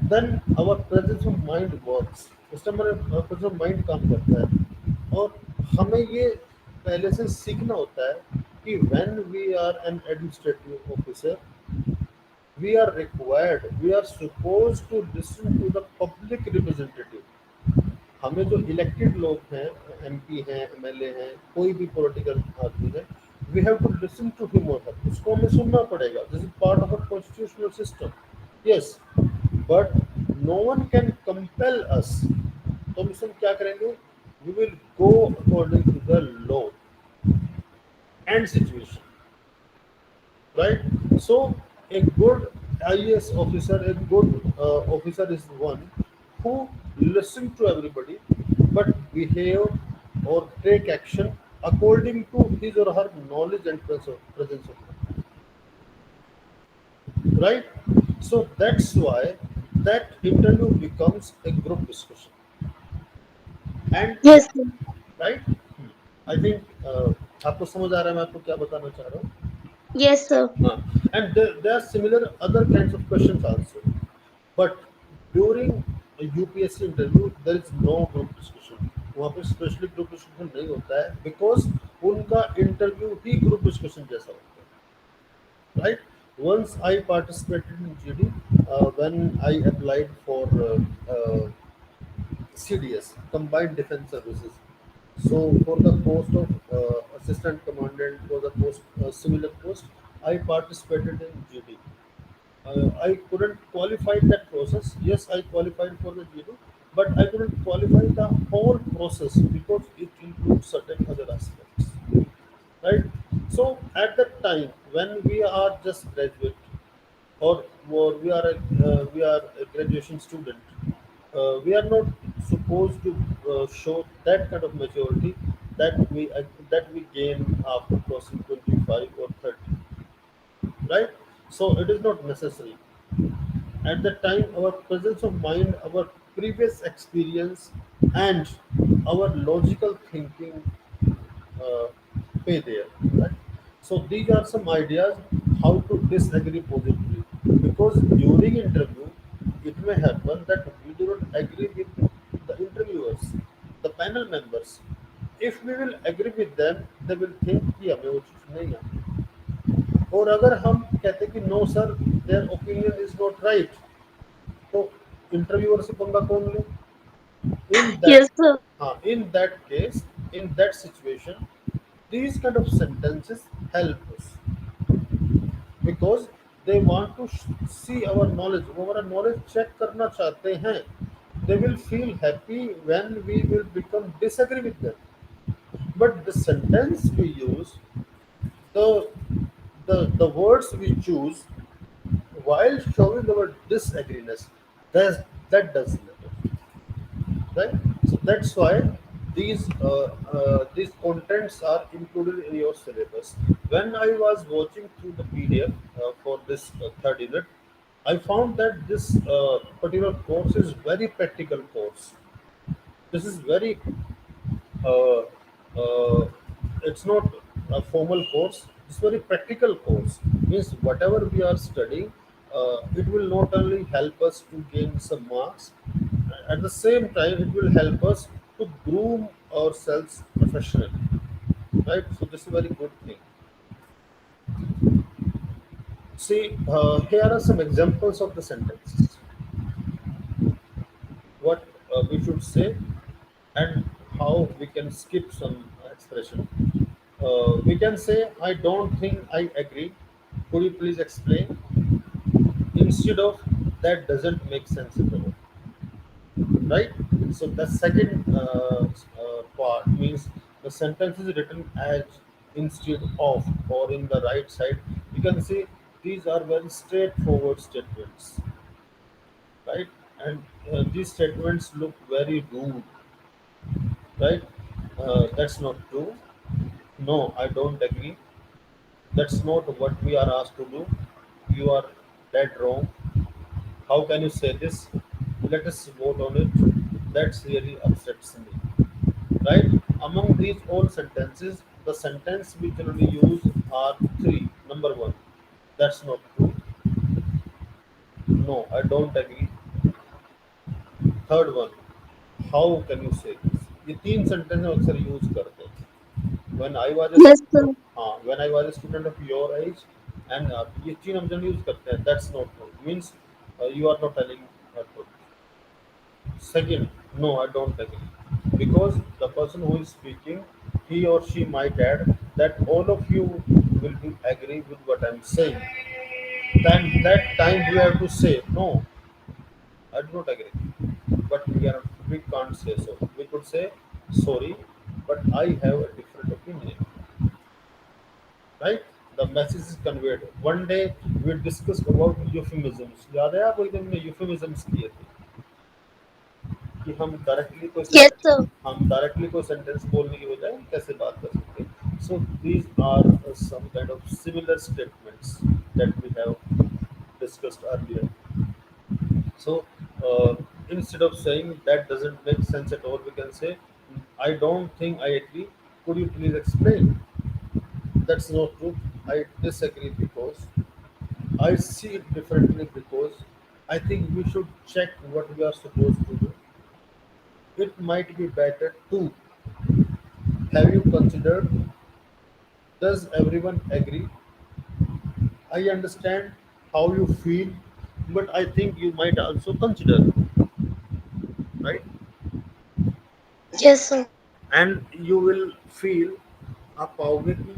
Then our presence of mind works. उस टाइम हमारा presence of mind काम करता है, और हमें ये पहले से सीखना होता है कि when we are an administrative officer, We are required, we are supposed to listen to the public representative. हमें जो इलेक्टेड लोग हैं, एमपी हैं, एमएलए हैं, कोई भी पॉलिटिकल आदमी है, we have to listen to him और हर, उसको हमें सुनना पड़ेगा, this is part of a constitutional system. Yes, but no one can compel us. तो हम क्या करेंगे? We will go according to the law and situation, right? So a good IAS officer, a good officer is one who listen to everybody, but behave or take action according to his or her knowledge and presence of mind, right? So that's why that interview becomes a group discussion, and Yes, sir. right? I think आपको समझ आ रहा है मैं आपको क्या बताना चाह रहा हूँ? Yes, sir. And there are similar other kinds of questions also. But during a UPSC interview, there is no group discussion. वहाँ पे स्पेशली ग्रुप डिस्कशन नहीं होता है, बिकॉज उनका इंटरव्यू ही ग्रुप डिस्कशन जैसा होता है, right? Once I participated in GD when I applied for CDS, Combined Defense Services. So for the post of assistant commandant, for the post similar post, I participated in GD. I couldn't qualify that process. Yes, I qualified for the GD, but I couldn't qualify the whole process because it includes certain other aspects, right? So at that time when we are just graduate, or we are a graduation student, we are not supposed to show that kind of maturity that we gain after crossing 25 or 30, right? So it is not necessary. At that time, our presence of mind, our previous experience, and our logical thinking uh, pay there, right? So these are some ideas how to disagree positively, because during interview it may happen that we do not agree with the interviewers, the panel members. If we will agree with them, they will think कि हमें वो चीज़ नहीं आती, और अगर हम कहते कि no sir, their opinion is not right, तो इंटरव्यूअर से पंगा कौन ले? In that, Yes, sir. in that case, in that situation, these kind of sentences help us, because they want to see our knowledge, वो हमारा knowledge check करना चाहते हैं. They will feel happy when we will become disagree with them. But the sentence we use, the the words we choose while showing our disagreement, that does matter, right? So that's why these contents are included in your syllabus. When I was watching through the PDF for this third unit, I found that this particular course is very practical course. This is very uh, uh, it's not a formal course, it's very practical course. Means whatever we are studying, it will not only help us to gain some marks, at the same time it will help us to groom ourselves professionally, right? So this is a very good thing. See, here are some examples of the sentences, what we should say, and how we can skip some expression. We can say, I don't think I agree. Could you please explain? Instead of, that doesn't make sense at all. Right? So the second part means the sentence is written as instead of, or in the right side. You can see these are very straightforward statements, right? And these statements look very rude, right? That's not true. No, I don't agree. That's not what we are asked to do. You are dead wrong. How can you say this? Let us vote on it. That's really upsets me. Right? Among these all sentences, the sentence we generally use are three. Number one, that's not true. No, I don't agree. Third one, how can you say this? ये तीन sentence हम अक्सर use करते हैं. When I was a Yes, sir. student, when I was a student of your age, and ये चीज हम जब यूज करते हैं, that's not true, means you are not telling truth. Second, no, I don't agree. Because the person who is speaking, he or she might add that all of you will be agree with what I'm saying. Then that time we have to say, no, I do not agree. But we can't say so. We could say, sorry, but I have a different opinion. Right? The message is conveyed. One day we discussed about euphemisms. याद है आपको, एक दिन हमने euphemisms किए थे कि Yes, sir. हम डायरेक्टली कोई सेंटेंस बोलने की बजाय हम कैसे बात कर सकते हैं. So these are some kind of similar statements that we have discussed earlier. So instead of saying that doesn't make sense at all, we can say, I don't think I agree. Could you please explain? That's not true. I disagree because I see it differently because I think we should check what we are supposed to do. It might be better to. Have you considered? Does everyone agree? I understand how you feel, but I think you might also consider, right? Yes, sir. And you will feel आप पाओगे कि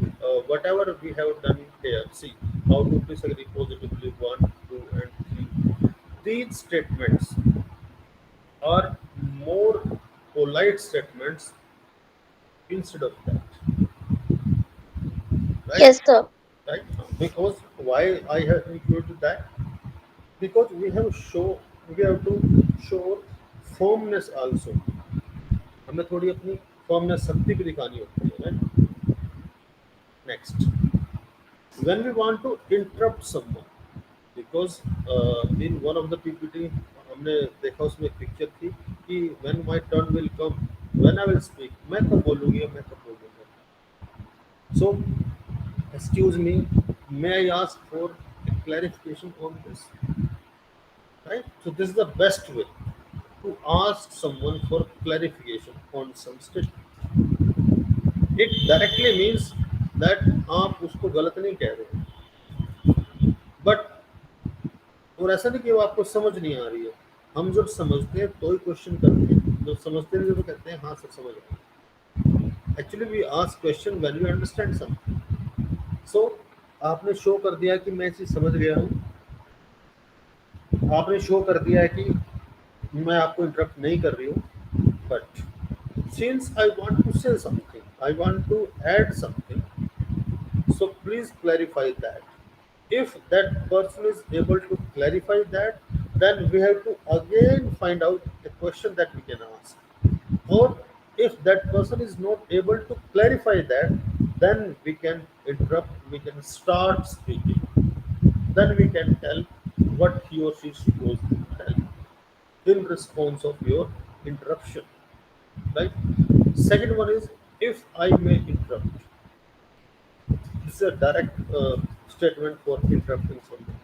whatever we have done here, see how to disagree positively, one, two, and three. These statements are more polite statements instead of that, right? Yes, sir. Right? Because why I have included that? Because we have to show firmness also. हमें थोड़ी अपनी firmness शक्ति भी दिखानी होती है, right? Next, when we want to interrupt someone, because in one of the PPT हमने देखा, उसमें एक पिक्चर थी कि when my turn will come, when I will speak, मैं कब बोलूँगी या मैं कब बोलूँगा. So excuse me, may I ask for a clarification on this, right? So this is the best way to ask someone for clarification on some statement. It directly means that आप उसको गलत नहीं कह रहे हैं, बट और ऐसा नहीं कि वो आपको समझ नहीं आ रही है. हम जब समझते हैं तो ही क्वेश्चन करते हैं, जब समझते नहीं तो कहते हैं हाँ सर समझ रहे हैं. Actually we ask question when we understand something. So आपने शो कर दिया कि मैं चीज समझ गया हूँ, आपने शो कर दिया है कि मैं आपको इंटरप्ट नहीं कर रही हूँ, but since I want to say something, I want to add something, so please clarify that. If that person is able to clarify that, then we have to again find out a question that we can ask. Or if that person is not able to clarify that, then we can interrupt, we can start speaking. Then we can tell what he or she is supposed to tell in response of your interruption. Right? Second one is, if I may interrupt. This is a direct statement for interrupting someone.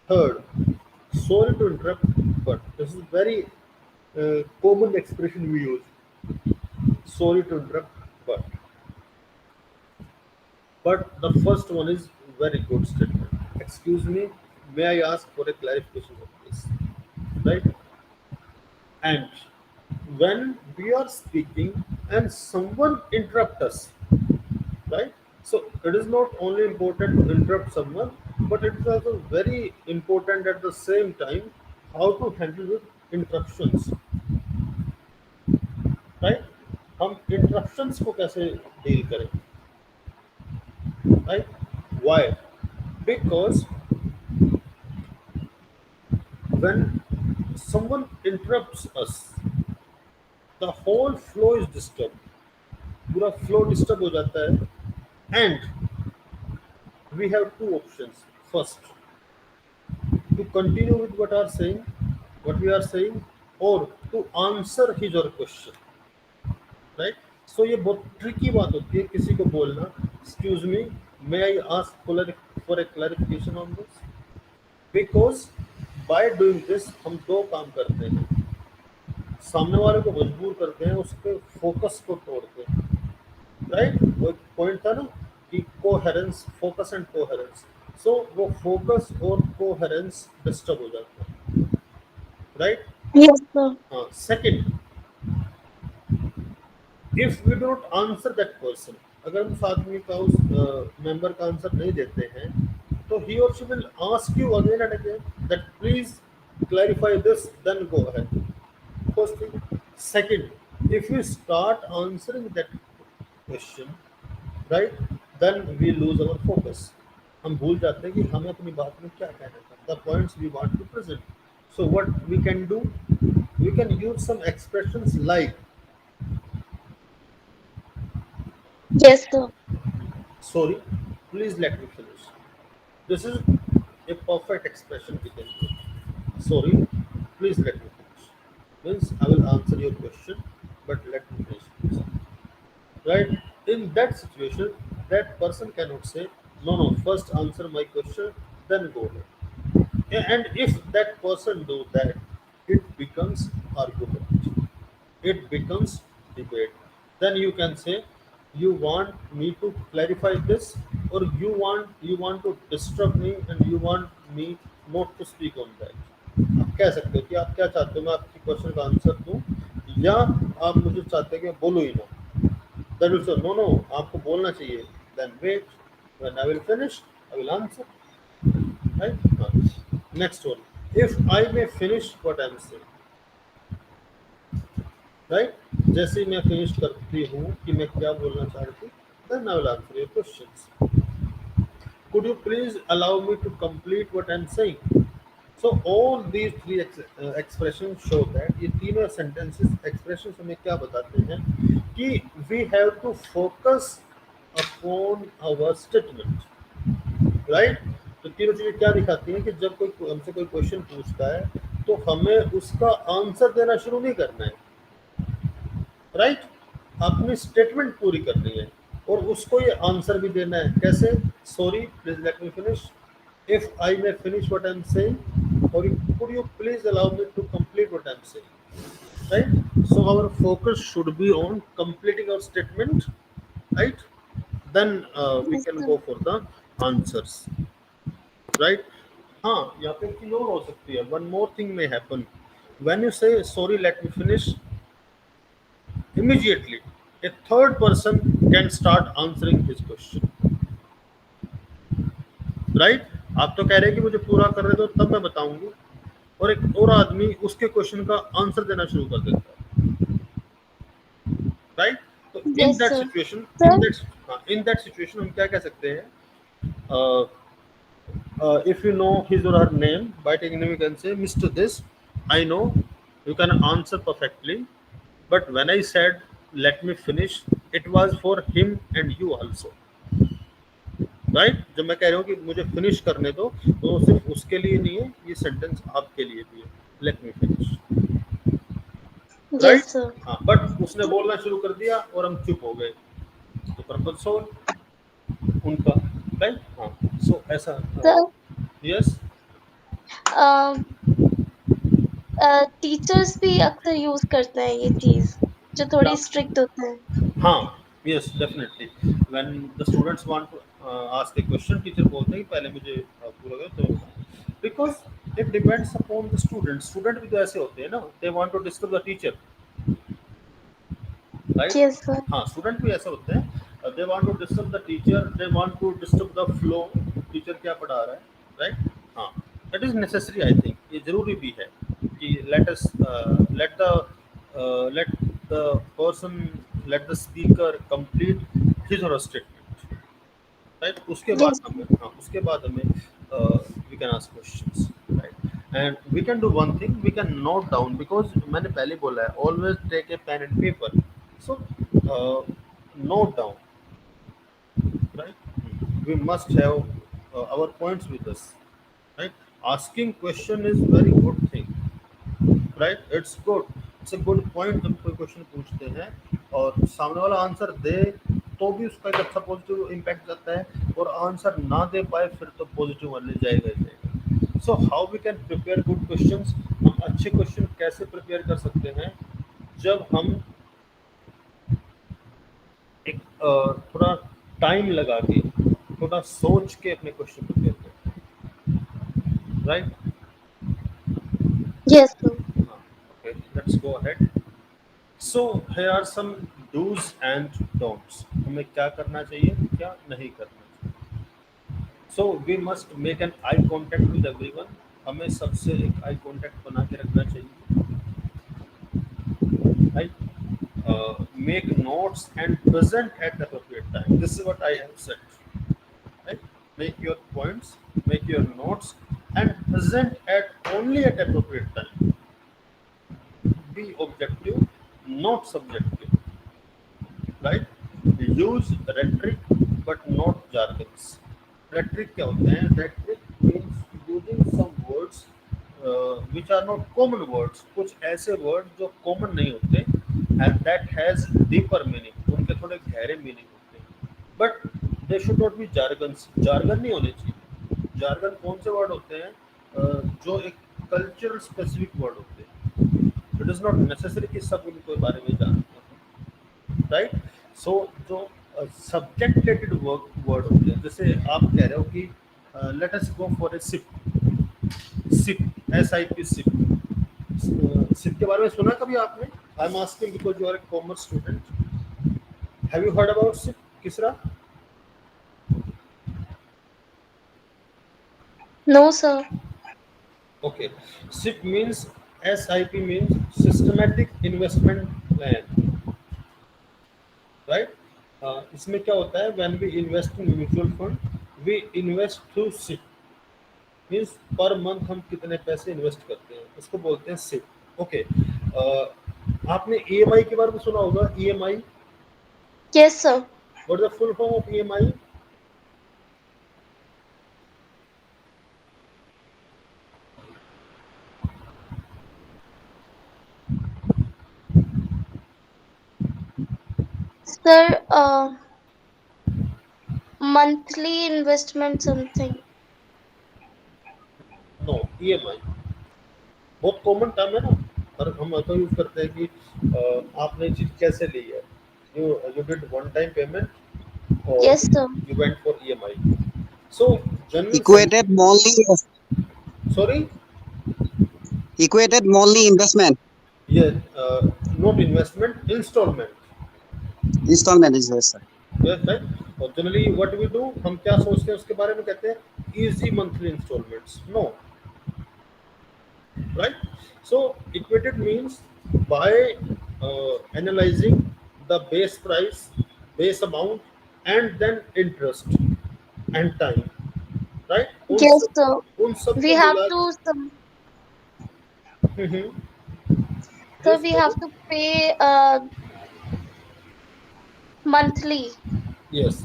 Third, sorry to interrupt, but this is very common expression we use. Sorry to interrupt, but. But the first one is very good statement. Excuse me, may I ask for a clarification of this? Right? And when we are speaking and someone interrupt us, right? So it is not only important to interrupt someone, but it is also very important at the same time how to handle with interruptions, right? हम interruptions को कैसे deal करें, right? Why? Because when someone interrupts us, the whole flow is disturbed. पूरा flow disturb हो जाता है, and we have two options. First, to continue with what we are saying, or to answer his or question, right? So ये बहुत tricky बात होती है किसी को बोलना, excuse me, may I ask for a clarification on this? Because by doing this हम दो काम करते हैं, सामने वाले को मजबूर करते हैं, उसके फोकस को तोड़ते हैं, राइट? वो एक पॉइंट था ना कि coherence, focus and coherence. So वो फोकस और कोहेरेंस डिस्टर्ब हो जाता है, राइट? Yes, sir. हाँ, second, if we don't answer that person, अगर हम उस आदमी का, उस मेंबर का आंसर नहीं देते हैं, तो ही और she will ask you again and again that please clarify this, then go ahead. First thing. Second, if you start answering that question, right, then we lose our focus, हम भूल जाते हैं कि हमें अपनी बात में क्या कहना था, the points we want to present. So what we can do, we can use some expressions like, Yes, sir. sorry, please let me finish. This is a perfect expression we can do. Sorry, please let me finish, means I will answer your question, but let me finish, please. Right? In that situation, that person cannot say, no, no, first answer my question, then go ahead. And if that person do that, it becomes argument. It becomes debate. Then you can say, you want me to clarify this, or you want to disturb me and you want me not to speak on that. आप कह सकते हो कि आप क्या चाहते हो, मैं आपकी क्वेश्चन का आंसर दूं, या आप मुझे चाहते हैं कि मैं बोलूं ही ना। Then will say, no, no, आपको बोलना चाहिए। Then wait, when I will finish, I will answer. Right? Next one. If I may finish what I am saying, right? जैसे ही मैं finish करती हूँ कि मैं क्या बोलना चाह रही थी, then I will answer your questions. Could you please allow me to complete what I am saying? So all these three expressions show that ये तीनों sentences expressions हमें क्या बताते हैं कि we have to focus upon our statement, right? तो तीनों चीजें क्या दिखाती हैं कि जब कोई हमसे कोई क्वेश्चन पूछता है तो हमें उसका आंसर देना शुरू नहीं करना है, राइट? अपनी स्टेटमेंट पूरी करनी है और उसको ये आंसर भी देना है। कैसे? Sorry, please let me finish, if I may finish what I am saying, और could you please allow me to complete what I am saying, right? So our focus should be on completing our statement, right? Then we Yes, can sir. Go for the answers, right? हाँ, यहाँ पे एक चीज और हो सकती है, one more thing may happen, when you say sorry let me finish, immediately a third person can start answering his question, right? आप तो कह रहे हैं कि मुझे पूरा करने दो तब मैं बताऊंगी, और एक और आदमी उसके क्वेश्चन का आंसर देना शुरू कर देता है, राइट? तो इन Yes, that sir. Situation, Sir. In that situation हम क्या कह सकते हैं? If you know his or her name, by taking name you can say, Mr. This, I know you can answer perfectly, but when I said let me finish, it was for him and you also, right? जब मैं कह रहा हूँ कि मुझे finish करने दो, तो सिर्फ उसके लिए नहीं है, ये सेंटेंस आपके लिए भी है, late me finish, right? Yes, sir. हाँ, बट उसने बोलना शुरू कर दिया और हम चुप हो गए, तो पर्पस सोल्व उनका, राइट? हाँ, सो ऐसा, Sir, यस, um, टीचर्स भी अक्सर यूज करते हैं ये चीज, जो क्या? थोड़ी स्ट्रिक्ट होते हैं। हाँ, yes, definitely, when the students want to ask a question, teacher बोलते हैं कि पहले मुझे पूरा करो, तो because it depends upon the student. Student भी तो ऐसे होते हैं ना, they want to disturb the teacher, right? Yes sir. हाँ, स्टूडेंट भी ऐसे होते हैं, they want to disturb the teacher, they want to disturb the flow, teacher क्या पढ़ा रहा है, राइट? हाँ, that is necessary, I think ये जरूरी भी है कि let us let the person, let the speaker complete his or her statement, right? उसके बाद यस हमें, हाँ, उसके बाद हमें we can ask questions, right? And we can do one thing, we can note down, because मैंने पहले बोला है, always take a pen and paper, so uh, note down, right? We must have our points with us, right? Asking question is very good thing, right? It's good, it's a good point. हम कोई question पूछते हैं और सामने वाला answer दे तो भी उसका एक अच्छा पॉजिटिव इम्पैक्ट जाता है, और आंसर ना दे पाए फिर तो पॉजिटिव वाले जाएगा ही जाएगा। So how we can prepare good questions? हम अच्छे क्वेश्चन कैसे प्रिपेयर कर सकते हैं? जब हम एक थोड़ा टाइम लगा के, थोड़ा सोच के अपने क्वेश्चन प्रिपेयर करें, right? Yes, sir. Okay, let's go ahead. So here are some do's and don'ts. हमें क्या करना चाहिए, क्या नहीं करना चाहिए. So we must make an eye contact with everyone. हमें सबसे एक eye contact बना के रखना चाहिए, right? Make notes and present at the appropriate time. This is what I have said, right? Make your points, make your notes, and present at only at appropriate time. Be objective, not subjective, right? Use rhetoric but not jargons. Rhetoric क्या होते हैं? Rhetoric means using some words which are not common words. कुछ ऐसे words जो common नहीं होते, and that has deeper meaning. उनके थोड़े गहरे meaning होते हैं. But they should not be jargons. Jargon नहीं होने चाहिए. Jargon कौन से word होते हैं? जो एक cultural specific word होते हैं. It is not necessary कि सब उनके बारे में जानते हैं, राइट. सो जो सब्जेक्ट रिलेटेड वर्ड होते हैं, जैसे आप कह रहे हो कि let us go for a SIP. SIP, SIP, SIP. SIP के बारे में सुना कभी आपने? I am asking because you are a commerce student. Have you heard about SIP, किसरा? No, sir. Okay. SIP means, SIP means systematic investment plan, right. इसमें क्या होता है? When we invest in mutual fund, we invest through SIP. Means per month हम कितने पैसे invest करते हैं, उसको बोलते हैं सिप. ओके. आपने EMI के बारे में सुना होगा. EMI, Yes, sir. What is the full form of EMI? Sir, monthly investment something. No, EMI बहुत कॉमन टर्म है ना, और हम तो यूज करते हैं कि आपने चीज कैसे ली है. You you did one time payment और Yes, sir. You went for EMI. So general Equated monthly, sorry, equated monthly investment ये not investment, installment. installment is yes, sir. Yes, right. और जनरली व्हाट वी डू, हम क्या सोचते हैं उसके बारे में? कहते हैं easy monthly installments. No, right? So equated means by analyzing the base price, base amount, and then interest and time, right? Yes, sir. उन सब We को have मिला. to some. Hmm. So Yes, we have बोलो. to pay monthly Yes.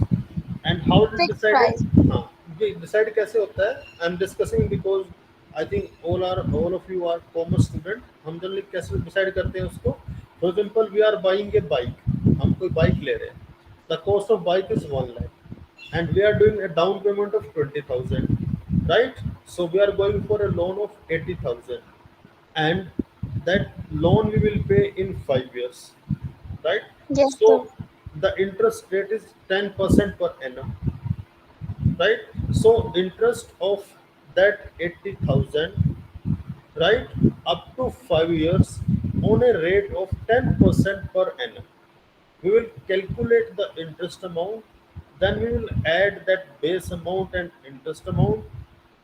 And how did fixed decide it? price. हाँ, ये decide कैसे होता है? I'm discussing because I think all of you are commerce student. हम generally कैसे decide करते हैं उसको? For example, we are buying a bike. हम कोई bike ले रहे हैं. The cost of bike is 1 lakh, and we are doing a down payment of 20,000, right? So we are going for a loan of 80,000, and that loan we will pay in 5 years, right? Yes, So sir. the interest rate is 10% per annum, right? So interest of that 80,000, right, up to 5 years on a rate of 10% per annum. We will calculate the interest amount, then we will add that base amount and interest amount,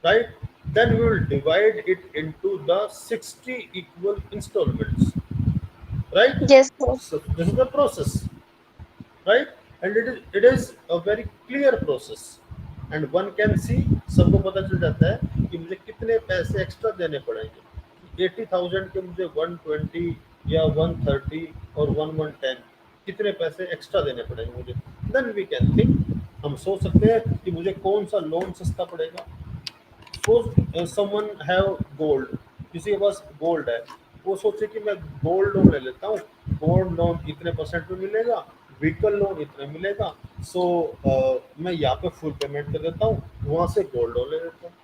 right? Then we will divide it into the 60 equal installments, right? Yes, sir. So this is the process, right? And it is a very clear process, and one can see, सबको पता चल जाता है कि मुझे कितने पैसे extra देने पड़ेंगे. 80,000 के मुझे 120 या 130 और 1110 कितने पैसे एक्स्ट्रा देने पड़ेंगे मुझे. देन वी कैन थिंक, हम सोच सकते हैं कि मुझे कौन सा लोन सस्ता पड़ेगा. सपोज समवन हैव गोल्ड, किसी के पास गोल्ड है, वो सोचे कि मैं गोल्ड लोन ले लेता हूँ. गोल्ड लोन इतने परसेंट में मिलेगा, व्हीकल लोन इतने मिलेगा. सो मैं यहाँ पे फुल पेमेंट कर देता हूँ, वहाँ से गोल्ड लोन ले लेता हूँ,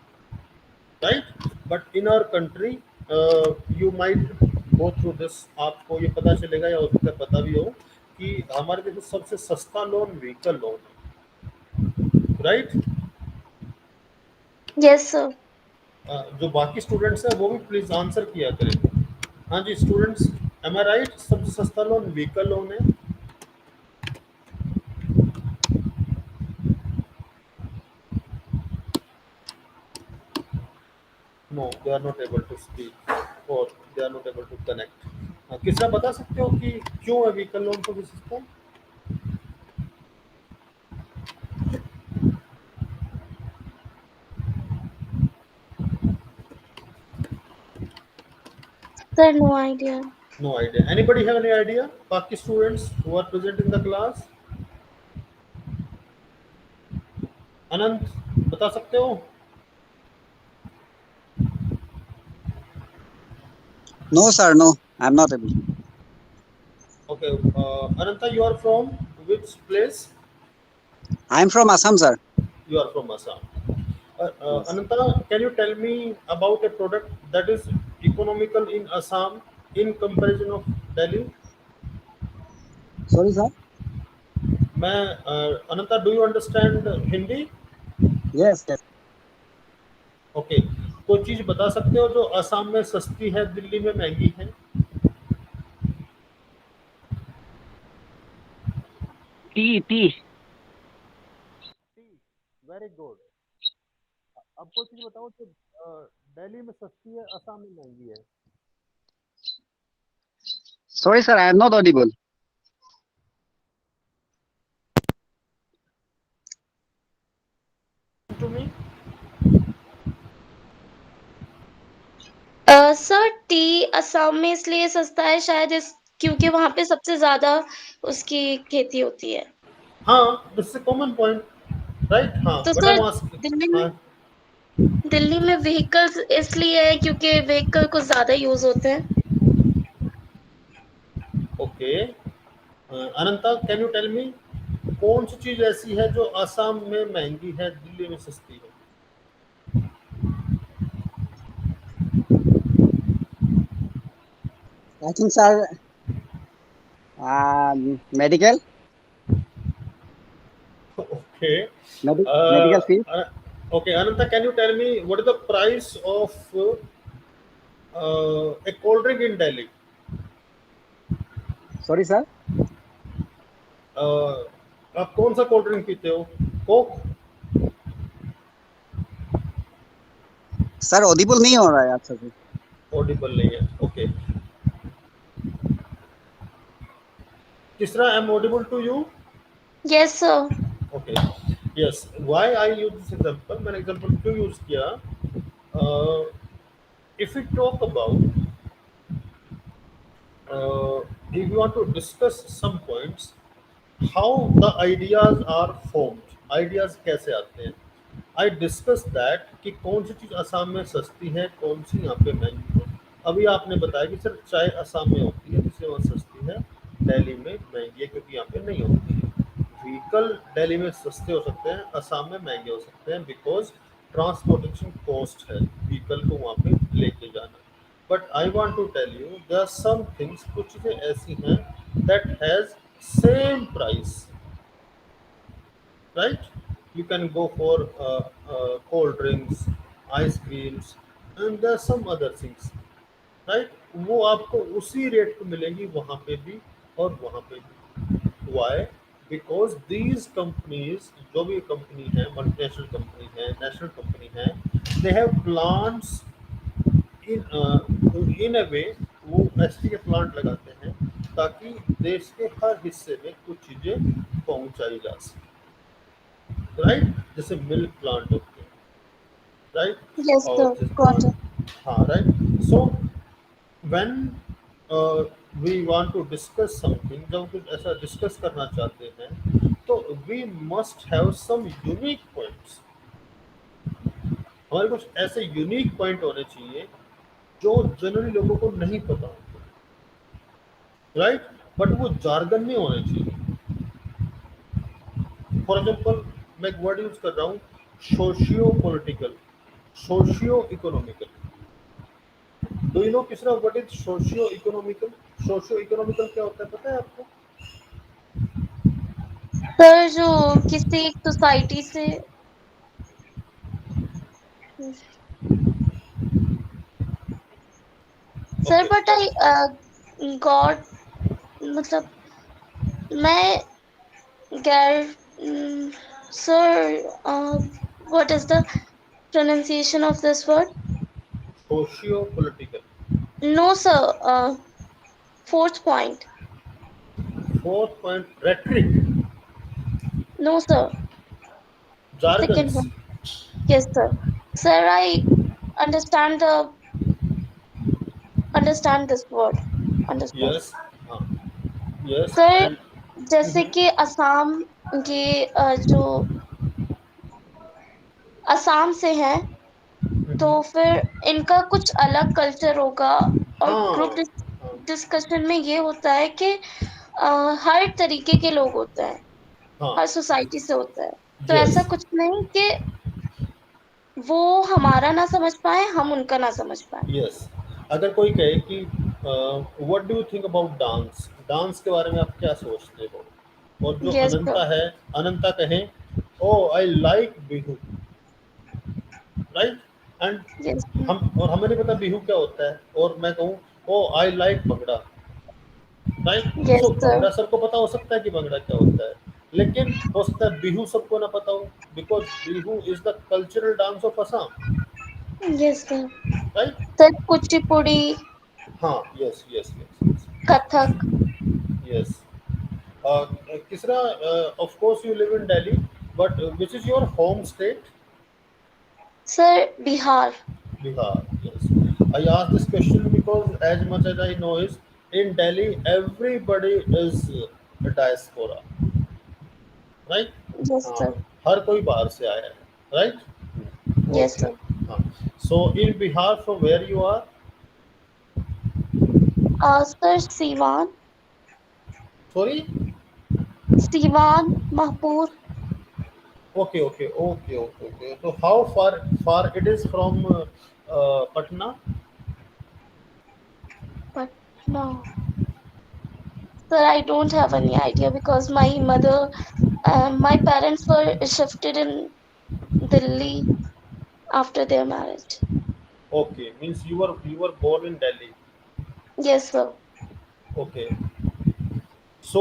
right. But in our country you might go through this, आपको ये पता चलेगा या हो सकता है पता भी हो कि हमारे देश में सबसे सस्ता लोन व्हीकल लोन है, राइट. Yes, sir. जो बाकी स्टूडेंट्स हैं वो भी प्लीज आंसर किया करें। हाँ जी स्टूडेंट्स, एम आई राइट? सबसे सस्ता लोन व्हीकल लोन है। No, they are not able to speak और they are not able to connect. किसका बता सकते हो कि क्यों है व्हीकल लोन सबसे सस्ता? Sir, no idea. No idea. Anybody have any idea? बाकी students who are present in the class? Anant बता सकते हो? No, sir, no. I'm not able. Okay, Ananta, you are from which place? I'm from Assam, sir. You are from Assam. Yes. Ananta, can you tell me about a product that is economical in Assam in comparison of Delhi? Sorry, sir. मैं Ananta, do you understand Hindi? Yes, yes. Okay, कोई चीज बता सकते हो जो असम में सस्ती है, दिल्ली में महंगी है? Tea. Very good. अब कोई चीज बताओ जो दिल्ली में सस्ती है, असम में महंगी है। Sorry, sir. I'm not audible. To me. Sir, tea Assam में इसलिए सस्ता है शायद इस क्योंकि वहां पे सबसे ज्यादा उसकी खेती होती है। हाँ, this is common point, right? हाँ, तो but I sir, am asking. Delhi में हाँ, दिल्ली में व्हीकल्स इसलिए है क्योंकि व्हीकल कुछ ज्यादा यूज होते हैं। Okay. Ananta, can you tell me कौन सी चीज ऐसी है जो असम में महंगी है, दिल्ली में सस्ती है? I think, sir, medical, okay. medical field. Okay Ananta, can you tell me what is the price of a cold drink in Delhi? Sorry, sir. आप कौन सा कोल्ड ड्रिंक पीते हो? कोक? सर ऑडिबल नहीं हो रहा है अच्छा से। ऑडिबल नहीं है, ओके। तीसरा, I am audible to you? Yes sir. Okay, yes. Why I use this example? मैंने एग्जांपल क्यों यूज किया? If you talk about if you want to discuss some points, how the ideas are formed, ideas कैसे आते हैं, I discuss that कि कौन सी चीज़ असम में सस्ती है, कौन सी यहाँ पे महंगी है। अभी आपने बताया कि सर चाय असम में होती है इसलिए वहाँ सस्ती है, दिल्ली में महंगी है क्योंकि यहाँ पे नहीं होती है। व्हीकल दिल्ली में सस्ते हो सकते हैं, असम में महंगे हो सकते हैं, बिकॉज ट्रांसपोर्टेशन कॉस्ट है व्हीकल को वहाँ पे लेके जाना। But I want to tell you there are some things, कुछ चीज़ें ऐसी हैं that has same price, right? You can go for cold drinks, ice creams, and there are some other things, right? वो आपको उसी रेट पे मिलेंगी वहाँ पे भी और वहाँ पे भी। Why? Because these companies, जो भी कंपनी है, मल्टीनेशनल कंपनी है, नेशनल कंपनी है, they have plants in a way, वो ऐसे के प्लांट लगाते हैं ताकि देश के हर हिस्से में कुछ चीज़ें पहुंचाई जा सके, राइट? जैसे मिल्क प्लांट होते हैं, राइट? यस और सर, जैसे गॉट इट। हाँ, right. So when we want to discuss something, जब कुछ ऐसा डिस्कस करना चाहते हैं तो we must have some unique points. हमारे कुछ ऐसे यूनिक पॉइंट होने चाहिए जो जनरली लोगों को नहीं पता होता, राइट? बट वो जार्गन में होने चाहिए। फॉर एग्जाम्पल, मैं एक वर्ड यूज कर रहा हूँ, socio political, socio economical. Do you know Keesara what is socio economical? Socio economical क्या होता है पता है आपको? सर, जो किसी एक सोसाइटी से sir Okay. But I God, मतलब मैं गैर, sir what is the pronunciation of this word? Socio-political. No, sir. Fourth point. Fourth point, rhetoric, No, sir. Second jargons. one. Yes, sir. Sir, I understand the understand this word. Understand. Yes. हाँ, yes. Sir And जैसे कि असम, ये जो असम से हैं, तो फिर इनका कुछ अलग कल्चर होगा। और ग्रुप हाँ, हाँ, डिस्कशन में ये होता है कि हर तरीके के लोग होते हैं, हाँ, हर सोसाइटी से होता है। तो ऐसा yes, कुछ नहीं कि वो हमारा ना समझ पाए, हम उनका ना समझ पाए। yes. अगर कोई कहे कि what do you think about dance, dance के बारे में आप क्या सोचते हो, और जो यस सर। अनंता है, अनंता कहें, oh I like Bihu, right, and yes sir. हम और हमें नहीं पता बिहू क्या होता है, और मैं कहूँ oh I like bhangra, right. Yes so sir. Bhangra सबको पता हो सकता है कि भंगड़ा क्या होता है, लेकिन हो सकता है बिहू सबको ना पता हो, because Bihu is the cultural dance of Assam, yes sir. Right. Sir Kuchipudi, हाँ, yes yes yes Kathak. Yes. Kisra, of course you live in Delhi, but which is your home state? Sir Bihar. Bihar. Yes. I ask this question because as much as I know is in Delhi everybody is a diaspora, right? Yes हाँ, sir. हर कोई बाहर से आया है, right? Yes Okay. Sir. हाँ. So in Bihar, from where you are? Sir Siwan, Sorry? Siwan Mahpur. Okay, okay, okay, okay, okay. So how far it is from Patna? Patna. Sir I don't have any idea because my mother, my parents were shifted in Delhi after their marriage. Okay, means you were born in Delhi. Yes, sir. Okay. So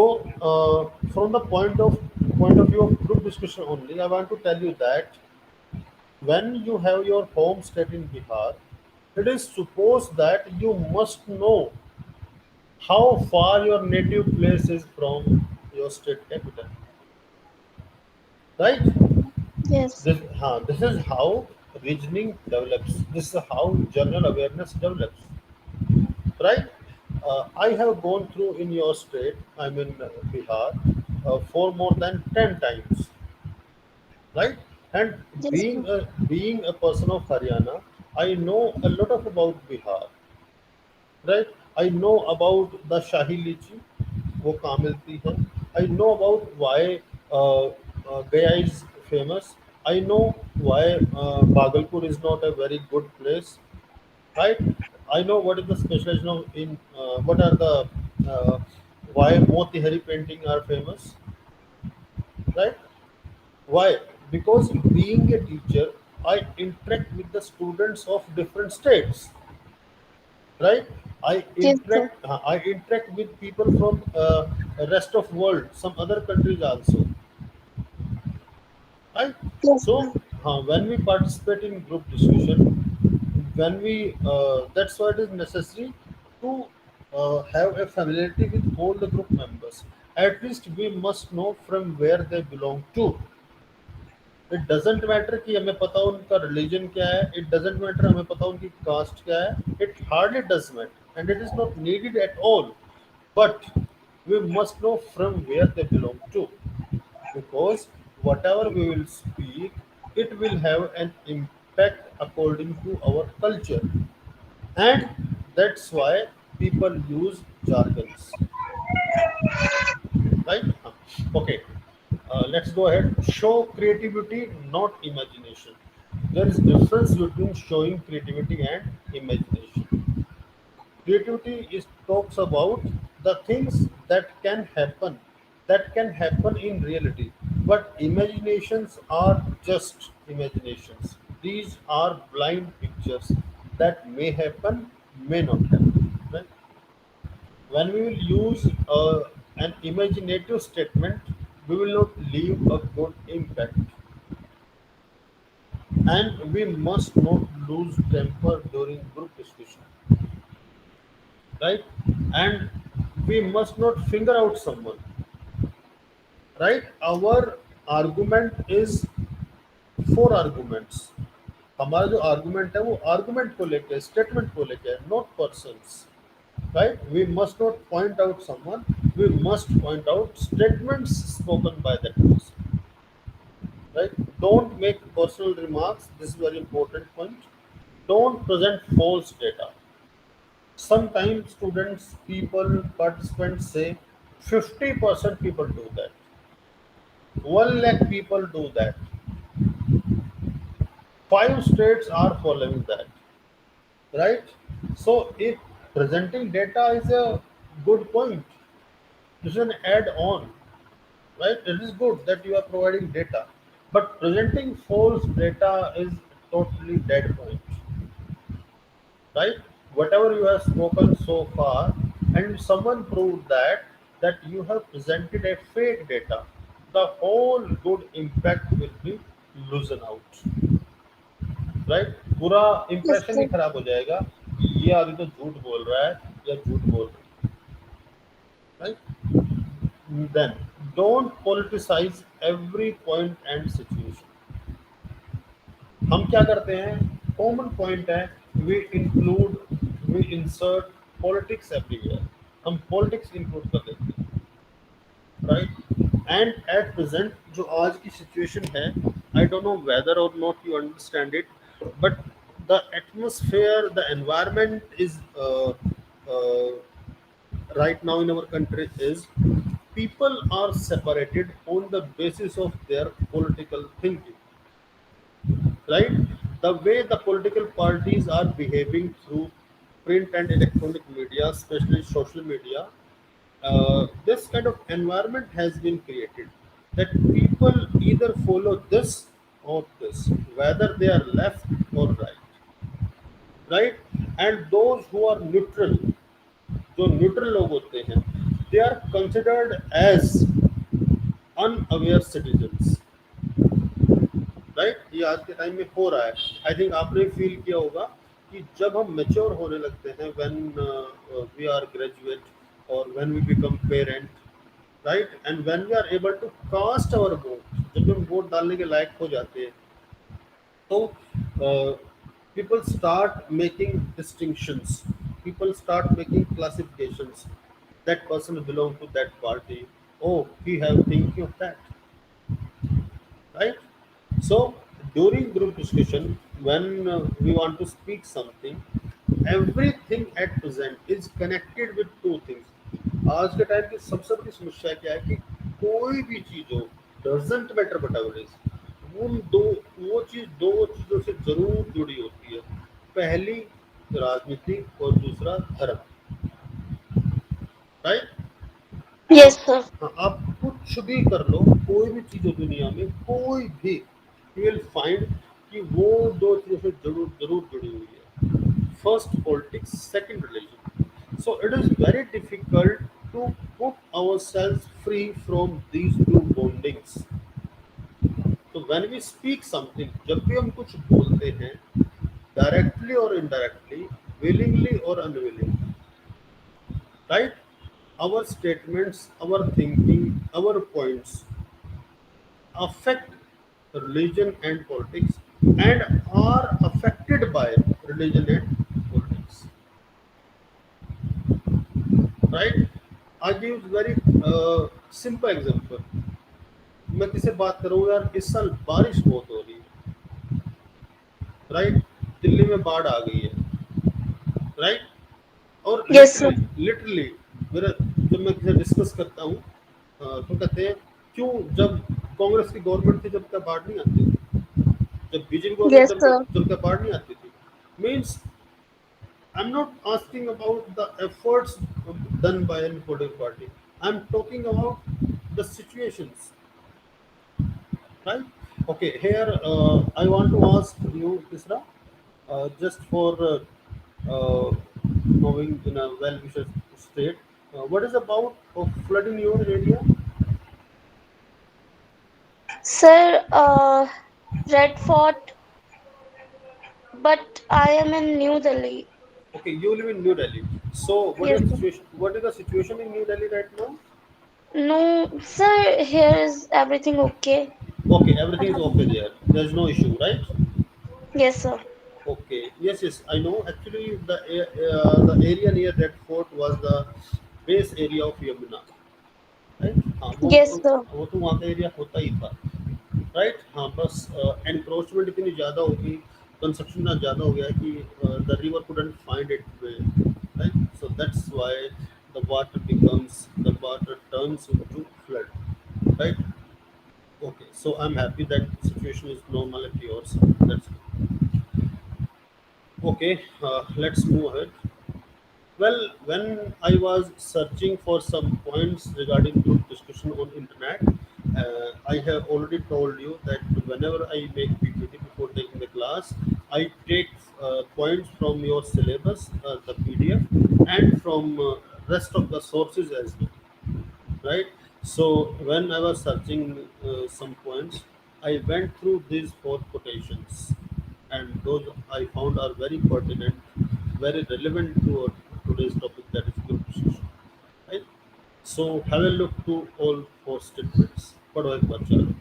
from the point of view of group discussion only, I want to tell you that when you have your home state in Bihar, it is supposed that you must know how far your native place is from your state capital, right? Yes. This is how reasoning develops. This is how general awareness develops, right? I have gone through in your state, I'm in Bihar, for more than 10 times, right? And Yes, sir. being a person of Haryana, I know a lot of about Bihar, right? I know about the Shahi Lichi, वो कहाँ मिलती है. I know about why Gaya is famous. I know why Bhagalpur is not a very good place, right? I know what is the specialization of in what are the uh, why Motihari painting are famous, right? Why? Because being a teacher, I interact with the students of different states, right? Yes, sir. I interact with people from rest of world, some other countries also, right? Yes, So sir. when we participate in group discussion, when we that's why it is necessary to have a familiarity with all the group members. At least we must know from where they belong to. It doesn't matter कि हमें पता हो उनका religion क्या है, it doesn't matter हमें पता हो उनकी कास्ट क्या है, it hardly does matter and it is not needed at all, but we must know from where they belong to, because whatever we will speak, it will have an impact according to our culture, and that's why people use jargons, right? Okay. Let's go ahead. Show creativity, not imagination. There is difference between showing creativity and imagination. Creativity is talks about the things that can happen in reality. But imaginations are just imaginations. These are blind pictures that may happen, may not happen. When we will use an imaginative statement, we will not leave a good impact. And we must not lose temper during group discussion, right? And we must not finger out someone, right? Our argument is four arguments. हमारा जो argument है वो argument को लेके statement को लेके not persons, right? We must not point out someone, we must point out statements spoken by that person, right? Don't make personal remarks. This is very important point. Don't present false data. Sometimes students, people, participants say 50% people do that. 1 lakh people do that. 5 states are following that, right? So if presenting data is a good point, this is an add-on, right? It is good that you are providing data, but presenting false data is totally dead point, right? Whatever you have spoken so far, and if someone proved that you have presented a fake data, the whole good impact will be loosen out, right? पूरा Yes, impression ही sir. खराब हो जाएगा कि ये आदमी तो झूठ बोल रहा है या झूठ बोल रही है, right? Then don't politicize every point and situation. हम क्या करते हैं, कॉमन पॉइंट है, we include, we insert politics everywhere. हम पॉलिटिक्स इंक्लूड कर देते हैं, राइट? एंड एट प्रेजेंट जो आज की सिचुएशन है, आई डोंट नो वेदर और not you understand it, but the atmosphere, the environment is right now in our country is people are separated on the basis of their political thinking, right? The way the political parties are behaving through print and electronic media, especially social media, this kind of environment has been created that people either follow this or this, whether they are left or right? And those who are neutral, जो neutral लोग होते हैं, they are considered as unaware citizens, right? ये आज के time में हो रहा है. आई थिंक आपने फील किया होगा कि जब हम मेच्योर होने लगते हैं, व्हेन वी आर ग्रेजुएट और when we become parent, right, and when we are able to cast our vote, जब हम वोट डालने के लायक हो जाते हैं, तो people start making distinctions, people start making classifications. That person belong to that party, oh he have thinking of that, right? So during group discussion, when we want to speak something, everything at present is connected with two things. आज के time की सबसे बड़ी समस्या क्या है कि कोई भी चीज हो, डजेंट मैटर बट एवरेज, उन दो, वो चीज दो चीजों से जरूर जुड़ी होती है. पहली राजनीति और दूसरा धर्म, राइट? Yes, आप, sir. हाँ, आप कुछ भी कर लो, कोई भी चीज हो दुनिया में, कोई भी, यू विल फाइंड कि वो दो चीजों से जरूर जरूर जुड़ी हुई है. First politics, second religion. So it is very difficult to put ourselves free from these two bondings. तो व्हेन वी स्पीक समथिंग, जब भी हम कुछ बोलते हैं, डायरेक्टली और इनडायरेक्टली, willingly और unwillingly, right? Our statements, our thinking, our points affect religion and politics, and are affected by religion and politics, right? I give very simple example. मैं किसी बात करूँ, यार इस साल बारिश बहुत हो रही है, राइट? दिल्ली में बाढ़ आ गई है, राइट? और Yes, sir. लिटरली लिटरली मेरा, जब मैं किसी डिस्कस करता हूँ, तो कहते हैं क्यों, जब कांग्रेस की गवर्नमेंट थी जब तक बाढ़ नहीं आती थी, जब बीजेपी गवर्नमेंट Yes, sir. जब तक बाढ़ नहीं आती थी. Means I am not asking about the efforts done by any political party, I am talking about the situations, right? Okay, here I want to ask you, Tisra, just for knowing in a well-wisher state. What is about of flood in your area? Sir, Red Fort, but I am in New Delhi. Okay, you live in New Delhi. So, what Yes, is the sir. situation? What is the situation in New Delhi right now? No, sir, here is everything okay. Okay, I everything is have okay there. There's no issue, right? Yes, sir. Okay. Yes, yes. I know. Actually, the area near that fort was the base area of Yamuna, right? हाँ Yes, sir. वो तो वहाँ का area होता ही था, right? हाँ बस encroachment इतनी ज़्यादा होगी, कंस्ट्रक्शन इतना ज़्यादा हो गया है कि the river couldn't find it way, right? So that's why the water turns into flood, right? Okay, so I'm happy that situation is normal at yours. That's okay. Let's move ahead. Well, when I was searching for some points regarding group discussion on internet, I have already told you that whenever I make PPT before taking the class, I take points from your syllabus, the PDF, and from rest of the sources as well, right? So when I was searching some points, I went through these four quotations, and those I found are very pertinent, very relevant to today's topic, that is group discussion, right? So have a look to all four statements. पढ़ो एक बार चलो.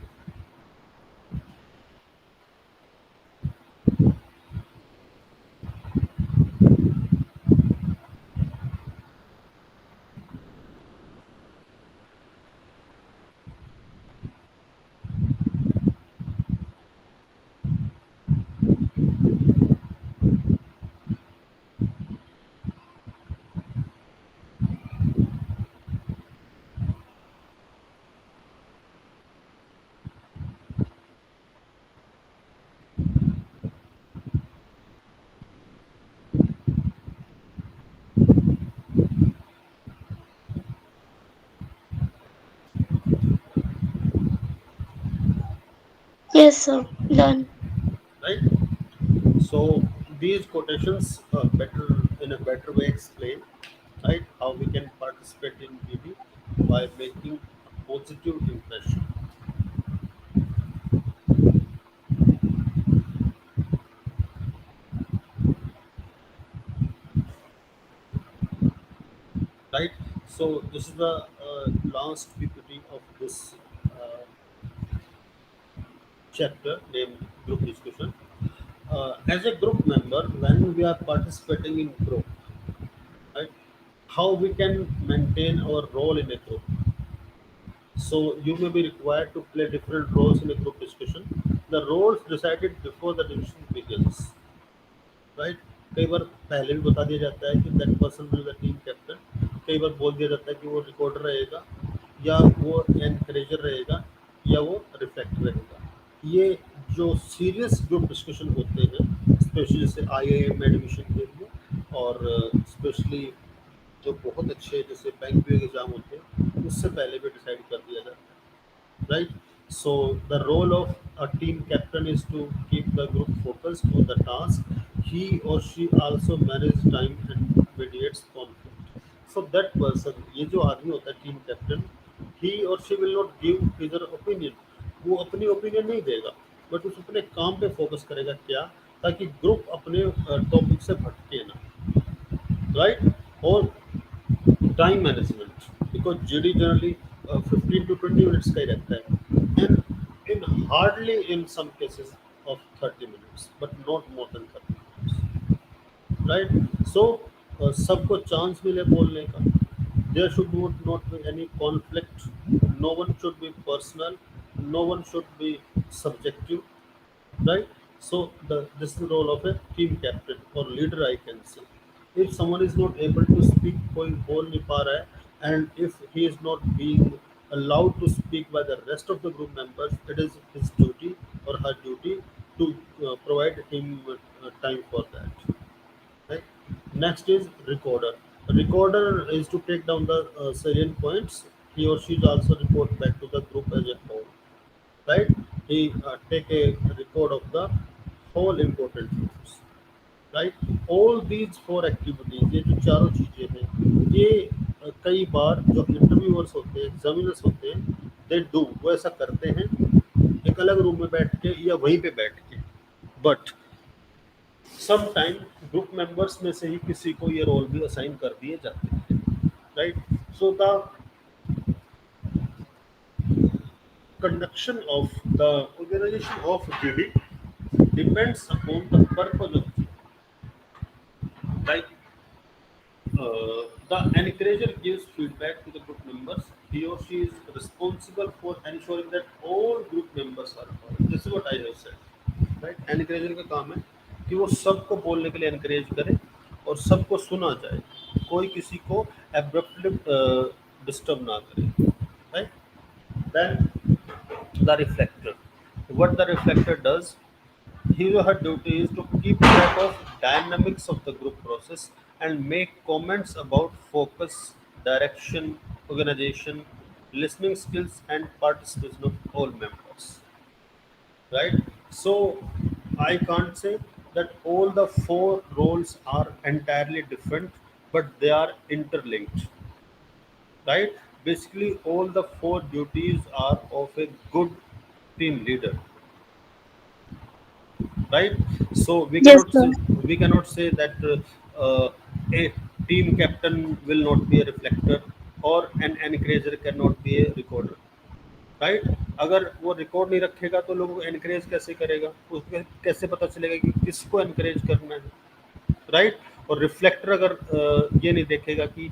Yes, sir. Done. Right? So these quotations better in a better way explain, right, how we can participate in BD by making a positive impression, right? So this is the last PPT of this uh, chapter named group discussion. As a group member, when we are participating in group, right, how we can maintain our role in a group. So you may be required to play different roles in a group discussion. The roles decided before the discussion begins, right? कई बार पहले भी बता दिया जाता है कि that person will be the team captain, कई बार बोल दिया जाता है कि वो रिकॉर्डर रहेगा, या वो एनकरेजर रहेगा, या वो रिफ्लेक्टर रहेगा। ये जो सीरियस ग्रुप डिस्कशन होते हैं, स्पेशली जैसे आईआईएम में एडमिशन के लिए, और स्पेशली जो बहुत अच्छे जैसे बैंक के एग्जाम होते हैं, उससे पहले भी डिसाइड कर दिया जाता है, right? So the role of a team captain is to keep the group focused on the task. He or she also manages time and mediates conflict. So that person, ये जो आदमी होता है team captain, he or she will not give his or opinion. वो अपनी opinion नहीं देगा, but उस अपने काम पे फोकस करेगा, क्या, ताकि ग्रुप अपने टॉपिक से भटके ना, राइट? और time management, because GD generally 15 to 20 minutes का ही रहता है, and in hardly in some cases of 30 minutes, but not more than 30 minutes, right? So सबको चांस मिले बोलने का, there should not be any conflict, no one should be personal, no one should be subjective, right? So this is the role of a team captain or leader, I can say. If someone is not able to speak, कोई बोल नहीं पा रहा है, and if he is not being allowed to speak by the rest of the group members, it is his duty or her duty to provide him time for that, right? Next is recorder. Recorder is to take down the salient points. He or she is also report back to the group as a whole, right? He take a record of the whole important things, right? All these four activities, ये जो चारों चीजें हैं, ये कई बार जो interviewers होते हैं, एग्जामिनर्स होते हैं, दे डू, वो ऐसा करते हैं एक अलग रूम में बैठ के या वहीं पे बैठ के, but some time group members में से ही किसी को ये रोल भी असाइन कर दिए जाते हैं, right? So the conduction of the organization of GD depends upon the purpose of GD. Like the encourager gives feedback to the group members. He or she is responsible for ensuring that all group members are followed. This is what I have said. Right? Encourager का काम है कि वो सबको बोलने के लिए encourage करे और सबको सुना जाए, कोई किसी को abruptly disturb ना करे, right? Then the reflector. What the reflector does, his or her duty is to keep track of dynamics of the group process and make comments about focus, direction, organization, listening skills, and participation of all members. Right? So I can't say that all the four roles are entirely different, but they are interlinked. Right? Basically, all the four duties are of a good team leader, right? So Yes, sir. we cannot say that a team captain will not be a reflector or an encourager cannot be a recorder, right? अगर वो record नहीं रखेगा तो लोगों को encourage कैसे करेगा, उसको कैसे पता चलेगा कि किसको एनकरेज करना है, राइट? और रिफ्लेक्टर अगर ये नहीं देखेगा कि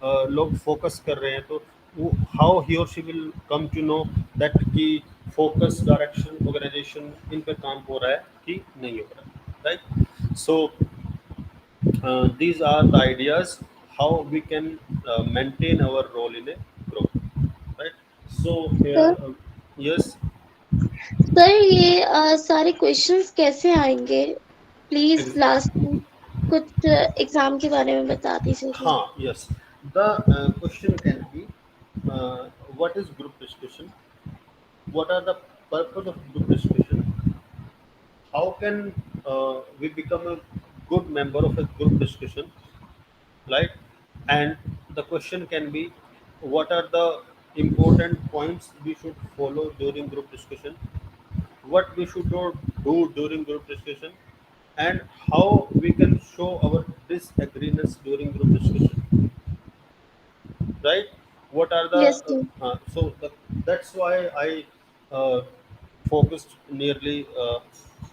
लोग फोकस कर रहे हैं तो वो हाउ ही और she will come to know that कि फोकस, डायरेक्शन, ऑर्गेनाइजेशन इन पे काम हो रहा है कि नहीं हो रहा है, right? So these are the ideas how we can maintain our role in a group, right? So here sir yes. Sir ये सारे क्वेश्चंस कैसे आएंगे? प्लीज लास्ट में कुछ एग्जाम के बारे में बता दीजिए सर। हाँ, yes. The question can be, what is group discussion? What are the purpose of group discussion? How can we become a good member of a group discussion, right? And the question can be, what are the important points we should follow during group discussion? What we should not do during group discussion? And how we can show our disagreements during group discussion, right? What are the yes sir. that's why I uh, focused nearly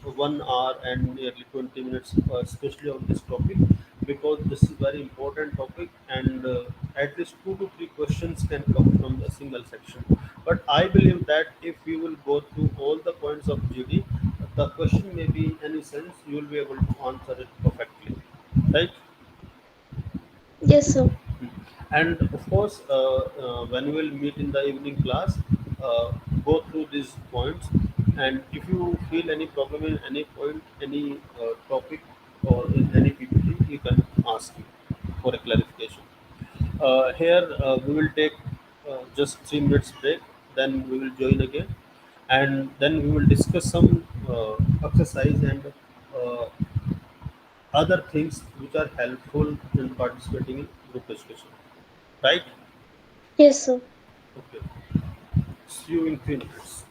1 hour and nearly 20 minutes, especially on this topic, because this is very important topic, and at least 2 to 3 questions can come from a single section. But I believe that if you will go through all the points of GD, the question may be in any sense you will be able to answer it perfectly, right? Yes sir. And of course, when we will meet in the evening class, uh, go through these points, and if you feel any problem in any point, any topic, or in any PPT, you can ask me for a clarification. Here we will take just 3 minutes break, then we will join again, and then we will discuss some exercise and uh, other things which are helpful in participating in group discussion, right? Yes sir. Okay. See you in 3 minutes.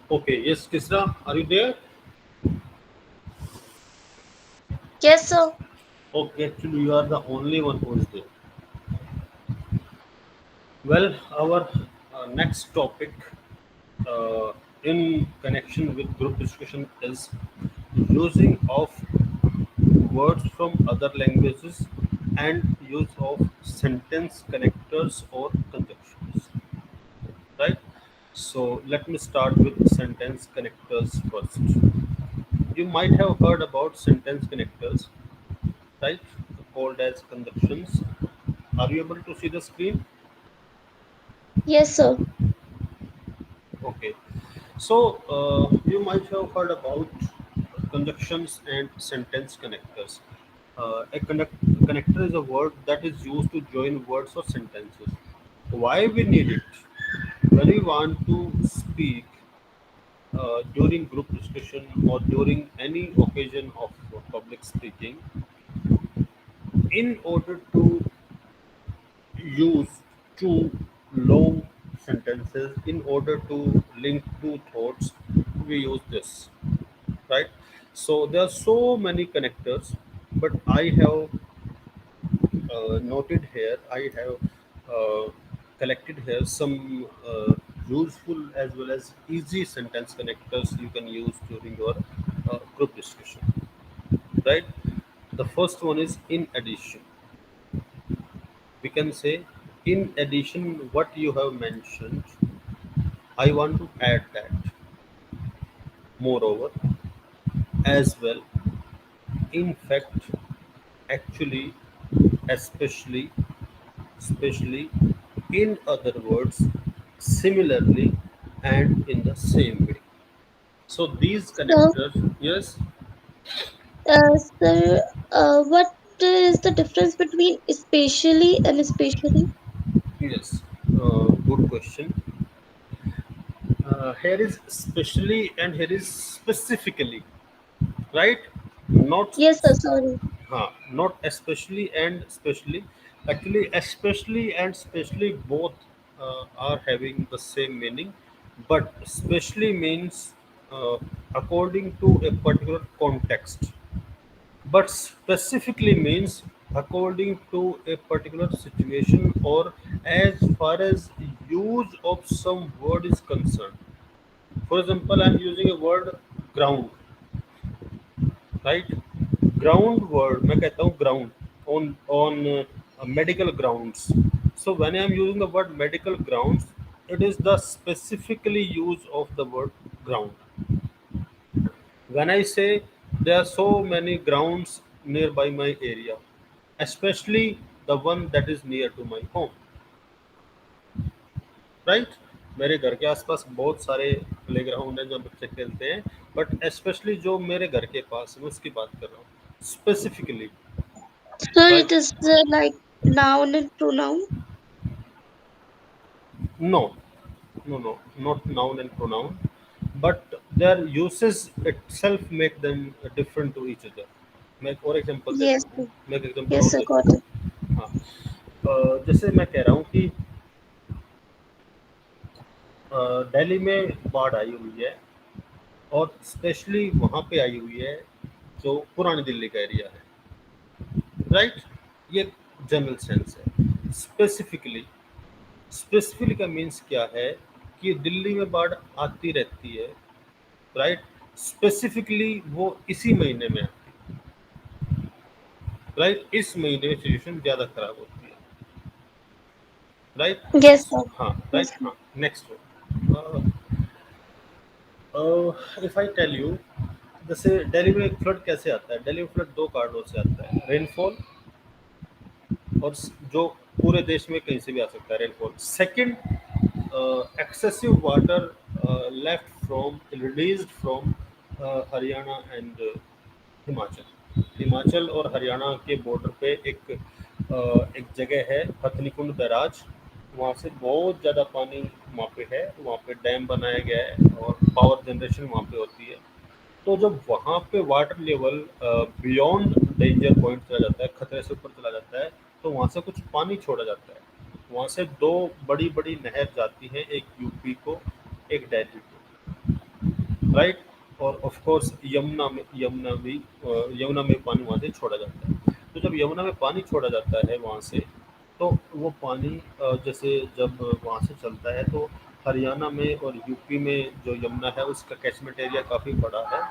Okay, yes, Tisra, are you there? Yes, sir. Okay, actually, you are the only one who is there. Well, our next topic in connection with group discussion is using of words from other languages and use of sentence connectors or conjunctions. Right? So let me start with sentence connectors first. You might have heard about sentence connectors, right? Called as conjunctions. Are you able to see the screen? Yes, sir. Okay. So you might have heard about conjunctions and sentence connectors. Connector is a word that is used to join words or sentences. Why we need it? When we want to speak during group discussion or during any occasion of public speaking, in order to use two long sentences, in order to link two thoughts, we use this, right? So there are so many connectors, but I have noted here, I have collected here some useful as well as easy sentence connectors you can use during your group discussion, right? The first one is in addition. We can say, in addition what you have mentioned, I want to add that. Moreover, as well, in fact, actually, especially, especially, in other words, similarly, and in the same way. So these So, connectors, yes, sir, what is the difference between especially and especially? yes, good question. Here is specially and here is specifically, right? Not Yes, sir. Sorry. not especially and specially. Actually, especially and specially both are having the same meaning, but specially means uh, according to a particular context, but specifically means according to a particular situation or as far as use of some word is concerned. For example, I'm using a word ground, right? Ground word मैं कहता हूँ ground on medical grounds. So when I am using the word medical grounds, it is the specifically use of the word ground. When I say there are so many grounds nearby my area, especially the one that is near to my home, right? मेरे घर के आसपास बहुत सारे play ground हैं जहाँ बच्चे खेलते हैं, बट स्पेशली जो मेरे घर के पास है मैं उसकी बात कर रहा हूँ specifically, So right? it is like noun and pronoun. No, no, not noun and pronoun, but their uses itself make them different to each other. मैं एक और एग्जांपल Yes, देता हूँ, sir. मैं एक एग्जांपल Yes, और sir. देता Got it. हूँ। हाँ, जैसे मैं कह रहा हूँ कि दिल्ली में बाढ़ आई हुई है और स्पेशली वहाँ पे आई हुई है जो पुरानी दिल्ली का एरिया है, राइट? ये जनरल सेंस है। स्पेसिफिकली, स्पेसिफिकली का मीन्स क्या है कि दिल्ली में बाढ़ आती रहती है, राइट? स्पेसिफिकली वो इसी महीने में आती है, राइट? इस महीने में सिचुएशन ज़्यादा खराब होती है, राइट? Yes, sir. हाँ, Yes, राइट, sir. हाँ। Next if I tell you, जैसे दिल्ली में फ्लड कैसे आता है? दिल्ली में फ्लड दो कारणों से आता है, रेनफॉल और जो पूरे देश में कहीं से भी आ सकता है rainfall. Second, excessive water left from released from Haryana and Himachal. Himachal और हरियाणा के बॉर्डर पे एक जगह है हथनीकुंड बैराज, वहाँ से बहुत ज़्यादा पानी वहाँ पे है, वहाँ पे डैम बनाया गया है और पावर जनरेशन वहाँ पे होती है। तो जब वहाँ पे water level beyond danger point चला जाता है, खतरे से ऊपर चला जाता है, तो वहाँ से कुछ पानी छोड़ा जाता है। वहाँ से दो बड़ी बड़ी नहर जाती हैं, एक यूपी को, एक दिल्ली को। राइट। और ऑफ कोर्स यमुना में पानी वहाँ से छोड़ा जाता है। तो जब यमुना में पानी छोड़ा जाता है वहाँ से, तो वो पानी जैसे जब वहाँ से चलता है तो हरियाणा में और यूपी में जो यमुना है उसका कैचमेंट एरिया काफ़ी बड़ा है।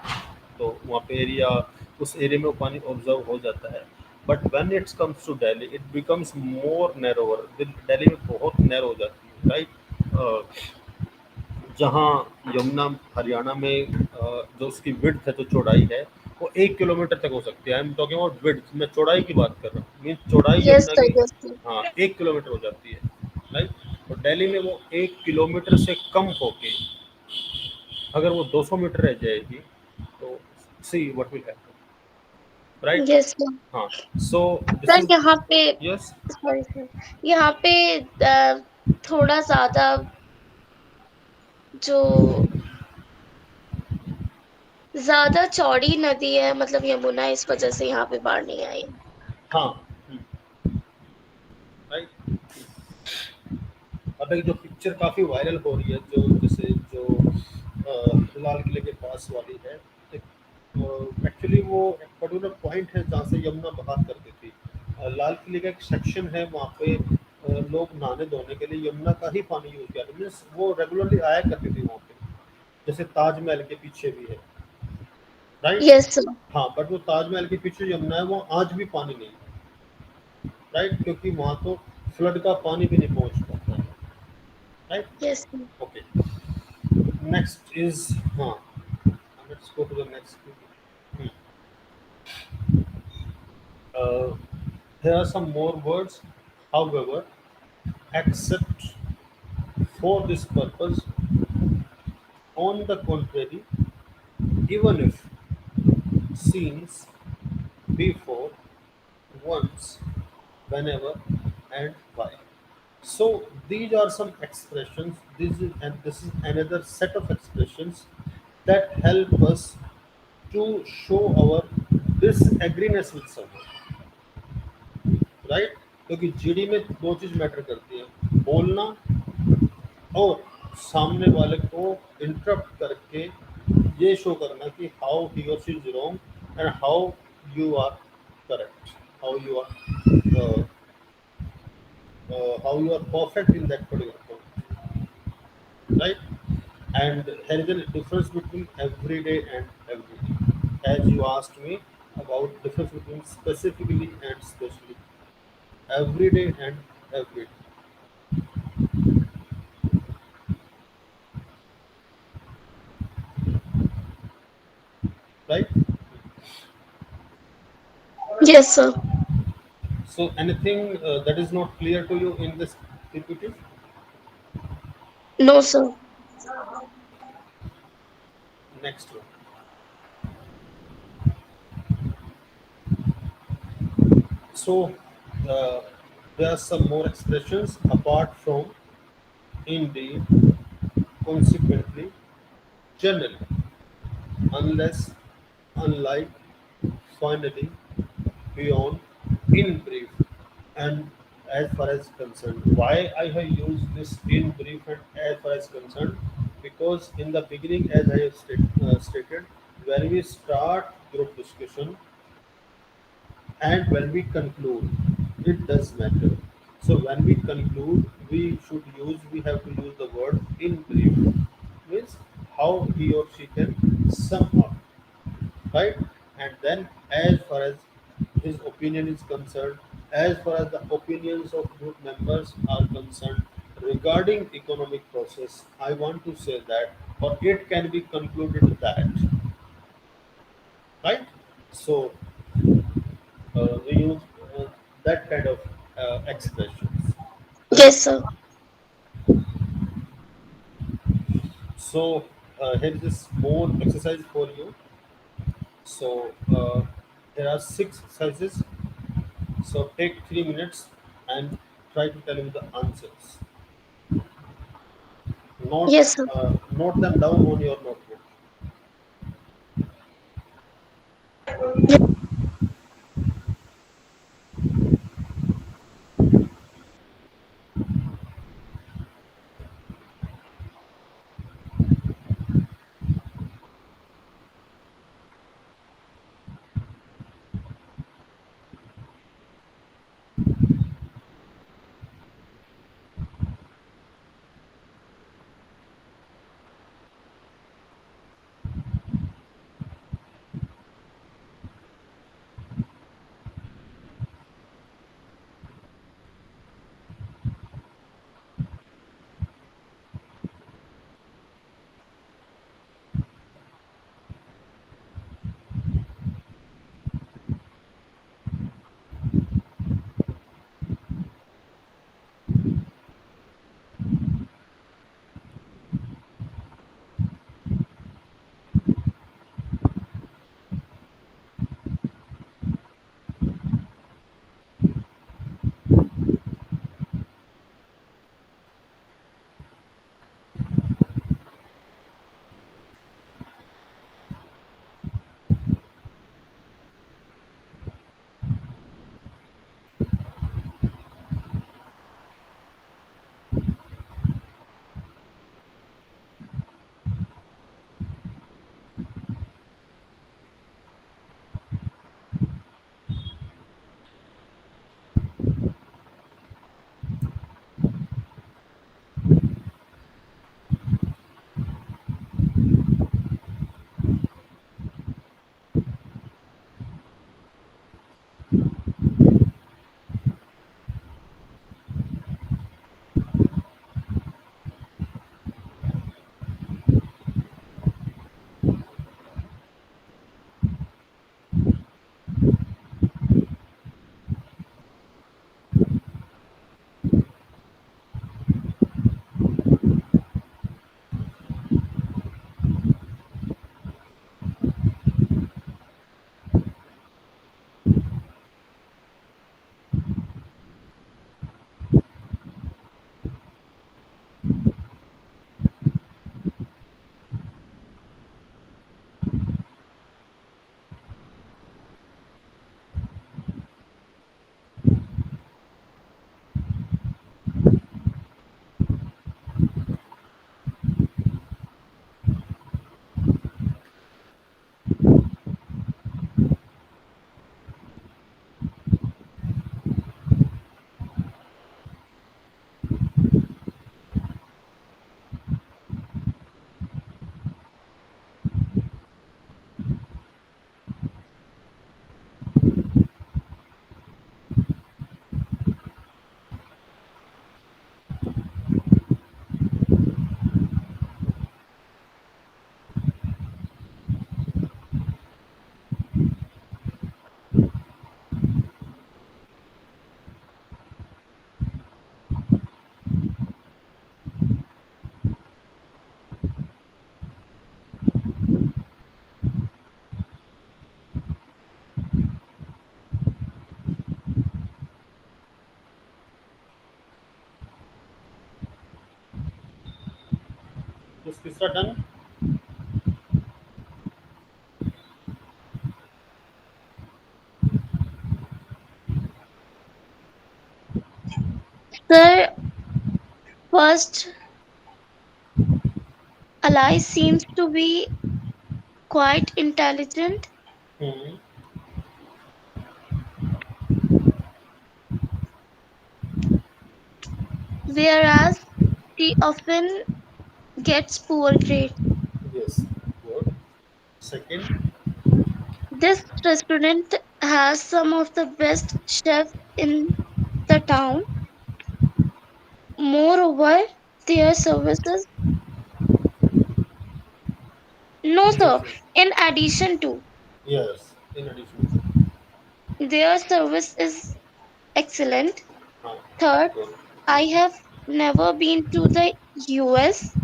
तो वहाँ पे एरिया, उस एरिया में वो पानी ऑब्जर्व हो जाता है। But when it's comes to Delhi it becomes more narrower, Delhi में बहुत नैरो हो जाती है, राइट। जहाँ यमुना हरियाणा में जो उसकी विड्थ है, जो चौड़ाई है, वो 1 किलोमीटर तक हो सकती है। I am talking about width, मैं चौड़ाई की बात कर रहा हूँ, मीन चौड़ाई Yes, यमुना sir. की। Yes, sir. हाँ, 1 किलोमीटर हो जाती है, राइट। और दिल्ली में वो 1 किलोमीटर से कम होके अगर वो 200 मीटर रह जाएगी तो see what will happen, right. Yes, sir. हाँ, सो दिस सर इज, यहाँ पे, यस। सॉरी सर, यहाँ पे थोड़ा ज्यादा जो ज्यादा चौड़ी नदी है, मतलब यमुना, इस वजह से यहाँ पे बाढ़ नहीं आई। हाँ, राइट। अब एक जो पिक्चर काफ़ी वायरल हो रही है, जो जैसे जो लाल किले के पास वाली है, एक्चुअली वो एक पर्टिकुलर पॉइंट है जहाँ से यमुना बहा करती थी। लाल किले का एक सेक्शन है, वहाँ पे लोग नहाने धोने के लिए यमुना का ही पानी यूज किया, मीन्स वो रेगुलरली आया करती थी वहाँ पे, जैसे ताजमहल के पीछे भी है, राइट। Yes sir. हाँ, बट वो ताजमहल के पीछे यमुना है वो आज भी पानी नहीं है, राइट, क्योंकि वहाँ तो फ्लड का पानी भी नहीं पहुँच पाता है, right. Yes sir. Okay, next is, हाँ, let's go to the next. Hmm. Uh, here are some more words. However, except for this purpose, on the contrary, even if scenes before, once, whenever, and why. So these are some expressions. This is another set of expressions that help us to show our disagreement with someone, right. क्योंकि GD में दो चीज matter करती है, बोलना और सामने वाले को इंटरप्ट करके ये शो करना कि हाउ ही और she is wrong and how you are correct, how you are how you are perfect in that particular point, right? And there is a difference between everyday and everyday. As you asked me about difference between specifically and specially, everyday and everyday, right? Yes sir. So anything that is not clear to you in this PPT? No sir. Next one. So uh, there are some more expressions apart from indeed, consequently, generally, unless, unlike, finally, beyond, in brief. And as far as concerned, why I have used this in brief and as far as concerned, because in the beginning, as I have stated, when we start group discussion and when we conclude, it does matter. So when we conclude, we have to use the word in brief, means how he or she can sum up, right? And then, as far as his opinion is concerned, as far as the opinions of group members are concerned regarding economic process, I want to say that, or it can be concluded that, right? So we use that kind of expressions, right? Yes sir. So here is this more exercise for you. So there are 6 exercises. So take 3 minutes and try to tell me the answers. Yes sir. Note them down on your notebook. Is Kisra done? Sir, first, Ali seems to be quite intelligent, Hmm. whereas she often gets poor grades. Yes. Good. Second. This restaurant has some of the best chefs in the town. Moreover, their services, no Yes. sir, Yes. in addition to, Yes. In addition. their service is excellent. Ah, Third, good. I have never been to the US,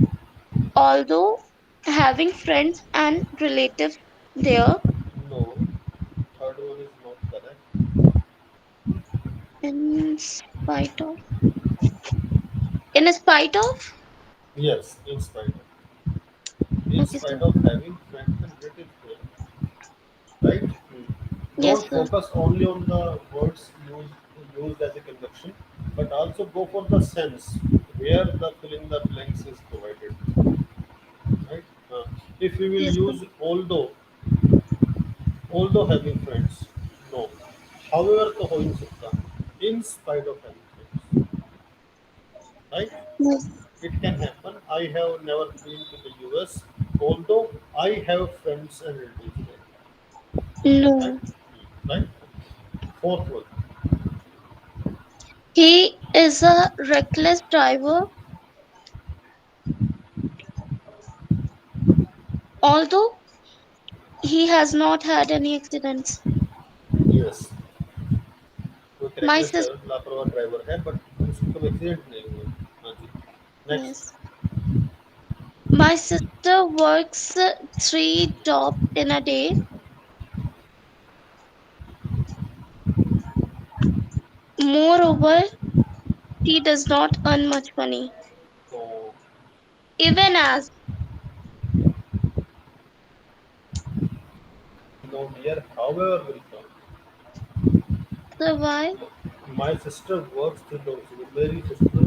although having friends and relatives there. No. Third one is not correct. In spite of, in spite of, Yes. In okay spite sir, of having friends and relatives there. Right? yes Don't sir, focus only on the words used as a conjunction, but also go for the sense where the fill in the blanks is provided. Right? Uh, if we will yes sir, use although having friends, no. However, तो हो ही नहीं सकता. In spite of having friends, right? yes, It can happen. I have never been to the US, although I have friends and relatives there. Right? no. Right? Fourth one. He is a reckless driver, although he has not had any accidents. Yes. कोई My correctness sister, लापरवाह driver है but उसको कभी accident नहीं हुआ. हाँ जी. Next. yes, my sister works three jobs in a day. Moreover, she does not earn much money. तो Even as, no dear however will come. so why? My sister works three jobs. मेरी sister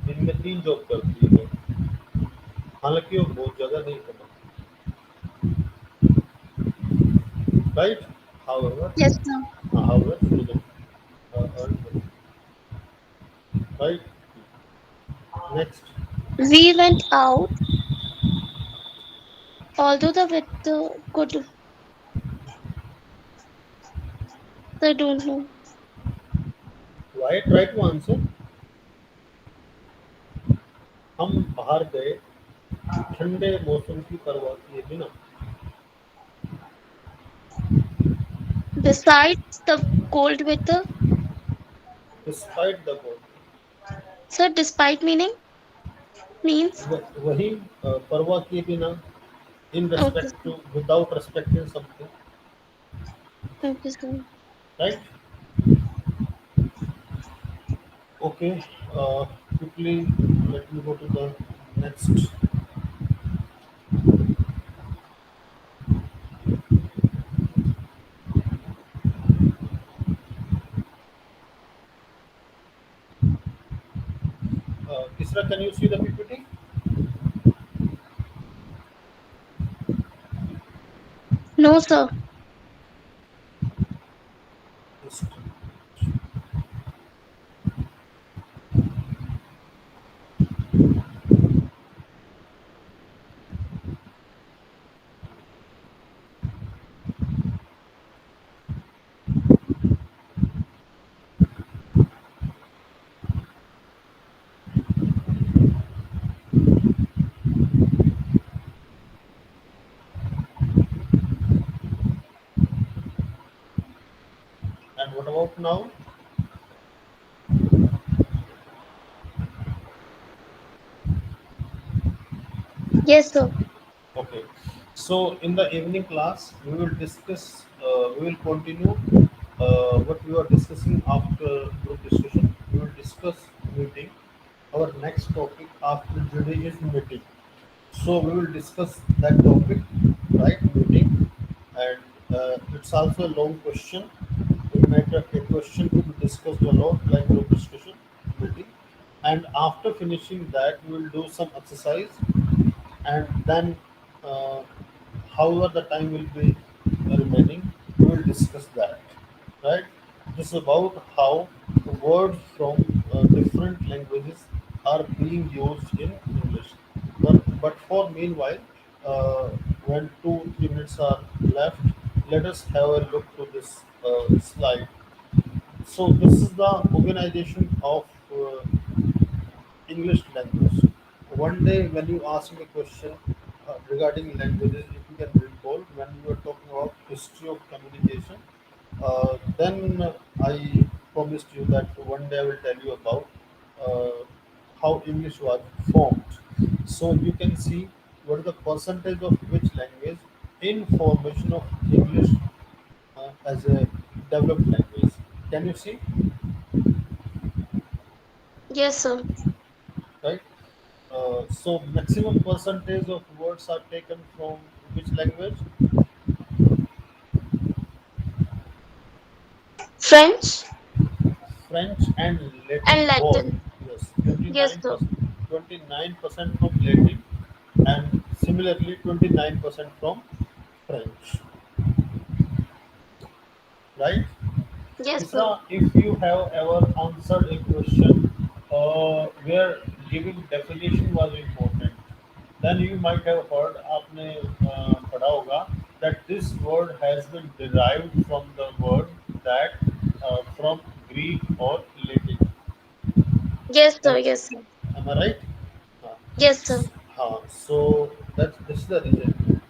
दिन में 3 job करती है. हालांकि वो बहुत ज़्यादा नहीं कमाती. Right. However. Yes, sir. However she can earn money. Right. Next. We went out, although the weather could, I don't know. Why try to answer. हम बाहर गए ठंडे मौसम की परवाह किए बिना. Besides the cold weather, despite the cold. so despite meaning means वही परवाह किए बिना. In okay, respect to, without respecting something. okay, sir. Right. Okay. Quickly, let me go to the next. Kisra, can you see the PPT? No, sir. Just- And what about now? Yes, sir. Okay. So in the evening class, we will discuss. We will continue what we were discussing after group discussion. We will discuss meeting. Our next topic after Judy is meeting. So we will discuss that topic, right? Meeting, and it's also a long question. We might have a question to be discussed a lot, like group discussion, meeting, and after finishing that, we will do some exercise, and then, uh, however the time will be remaining, we will discuss that, right? This is about how words from different languages are being used in English. But for meanwhile, uh, when 2 3 minutes are left, let us have a look to this slide. So this is the organization of English language. One day, when you ask me a question regarding languages, if you can recall, when we were talking about history of communication, then I promised you that one day I will tell you about uh, how English was formed. So you can see what is the percentage of which language in formation of English as a developed language. Can you see, Yes, sir. right? So maximum percentage of words are taken from which language? French French and Latin and both. Latin. Yes, Yes, sir. 29% from Latin, and similarly 29% from French, right? Yes, sir. Isra, if you have ever answered a question where giving definition was important, then you might have heard आपने पढ़ा होगा that this word has been derived from the word that from Greek or Latin. Yes, sir. Am, Yes, sir. am I right? हाँ. Yes, sir. So that this is the reason.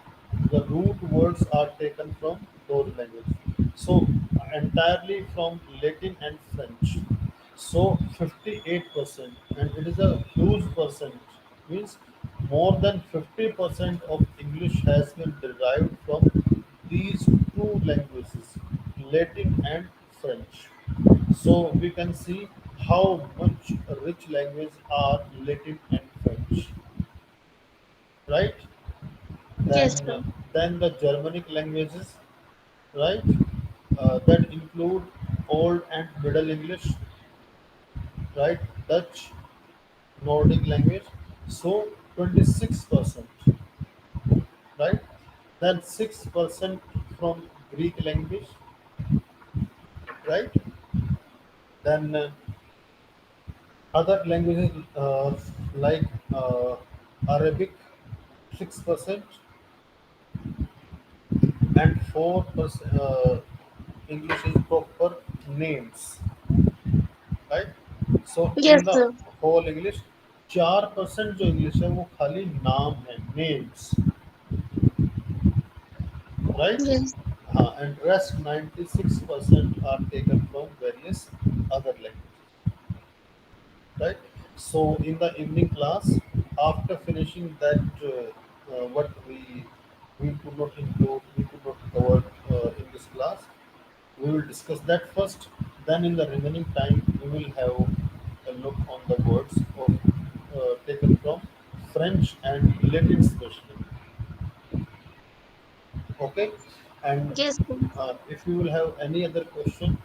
The root words are taken from those languages. So entirely from Latin and French. So 58%, and it is a huge percent. Means more than 50% of English has been derived from these two languages, Latin and French. So we can see how much rich language are Latin and French, right? Yes, Then, sir. then the Germanic languages, right? That include Old and Middle English, right? Dutch, Nordic language. So 26%, right? Then 6% from Greek language, right? Then other languages like Arabic, 6%, and 4% English is proper names, right? So Yes, in the sir. whole English, 4% जो English है वो खाली नाम है, names, right? Yes. And rest 96% are taken from various other languages, right? So in the evening class, after finishing that, what we could not include, we could not cover in this class, we will discuss that first. Then in the remaining time, we will have a look on the words of taken from French and Latin especially. Okay, and Yes, sir. if you will have any other question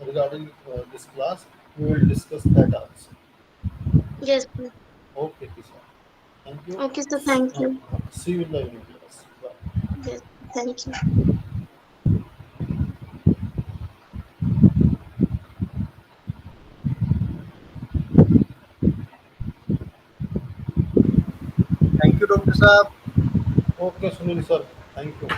regarding this class, we will discuss that also. Yes, sir. Okay, Kisa. Thank you. Okay, so thank you. See you in the evening class. Bye. Yes, thank you. Thank you, Dr. Saab. Okay, Sunil sir. Thank you.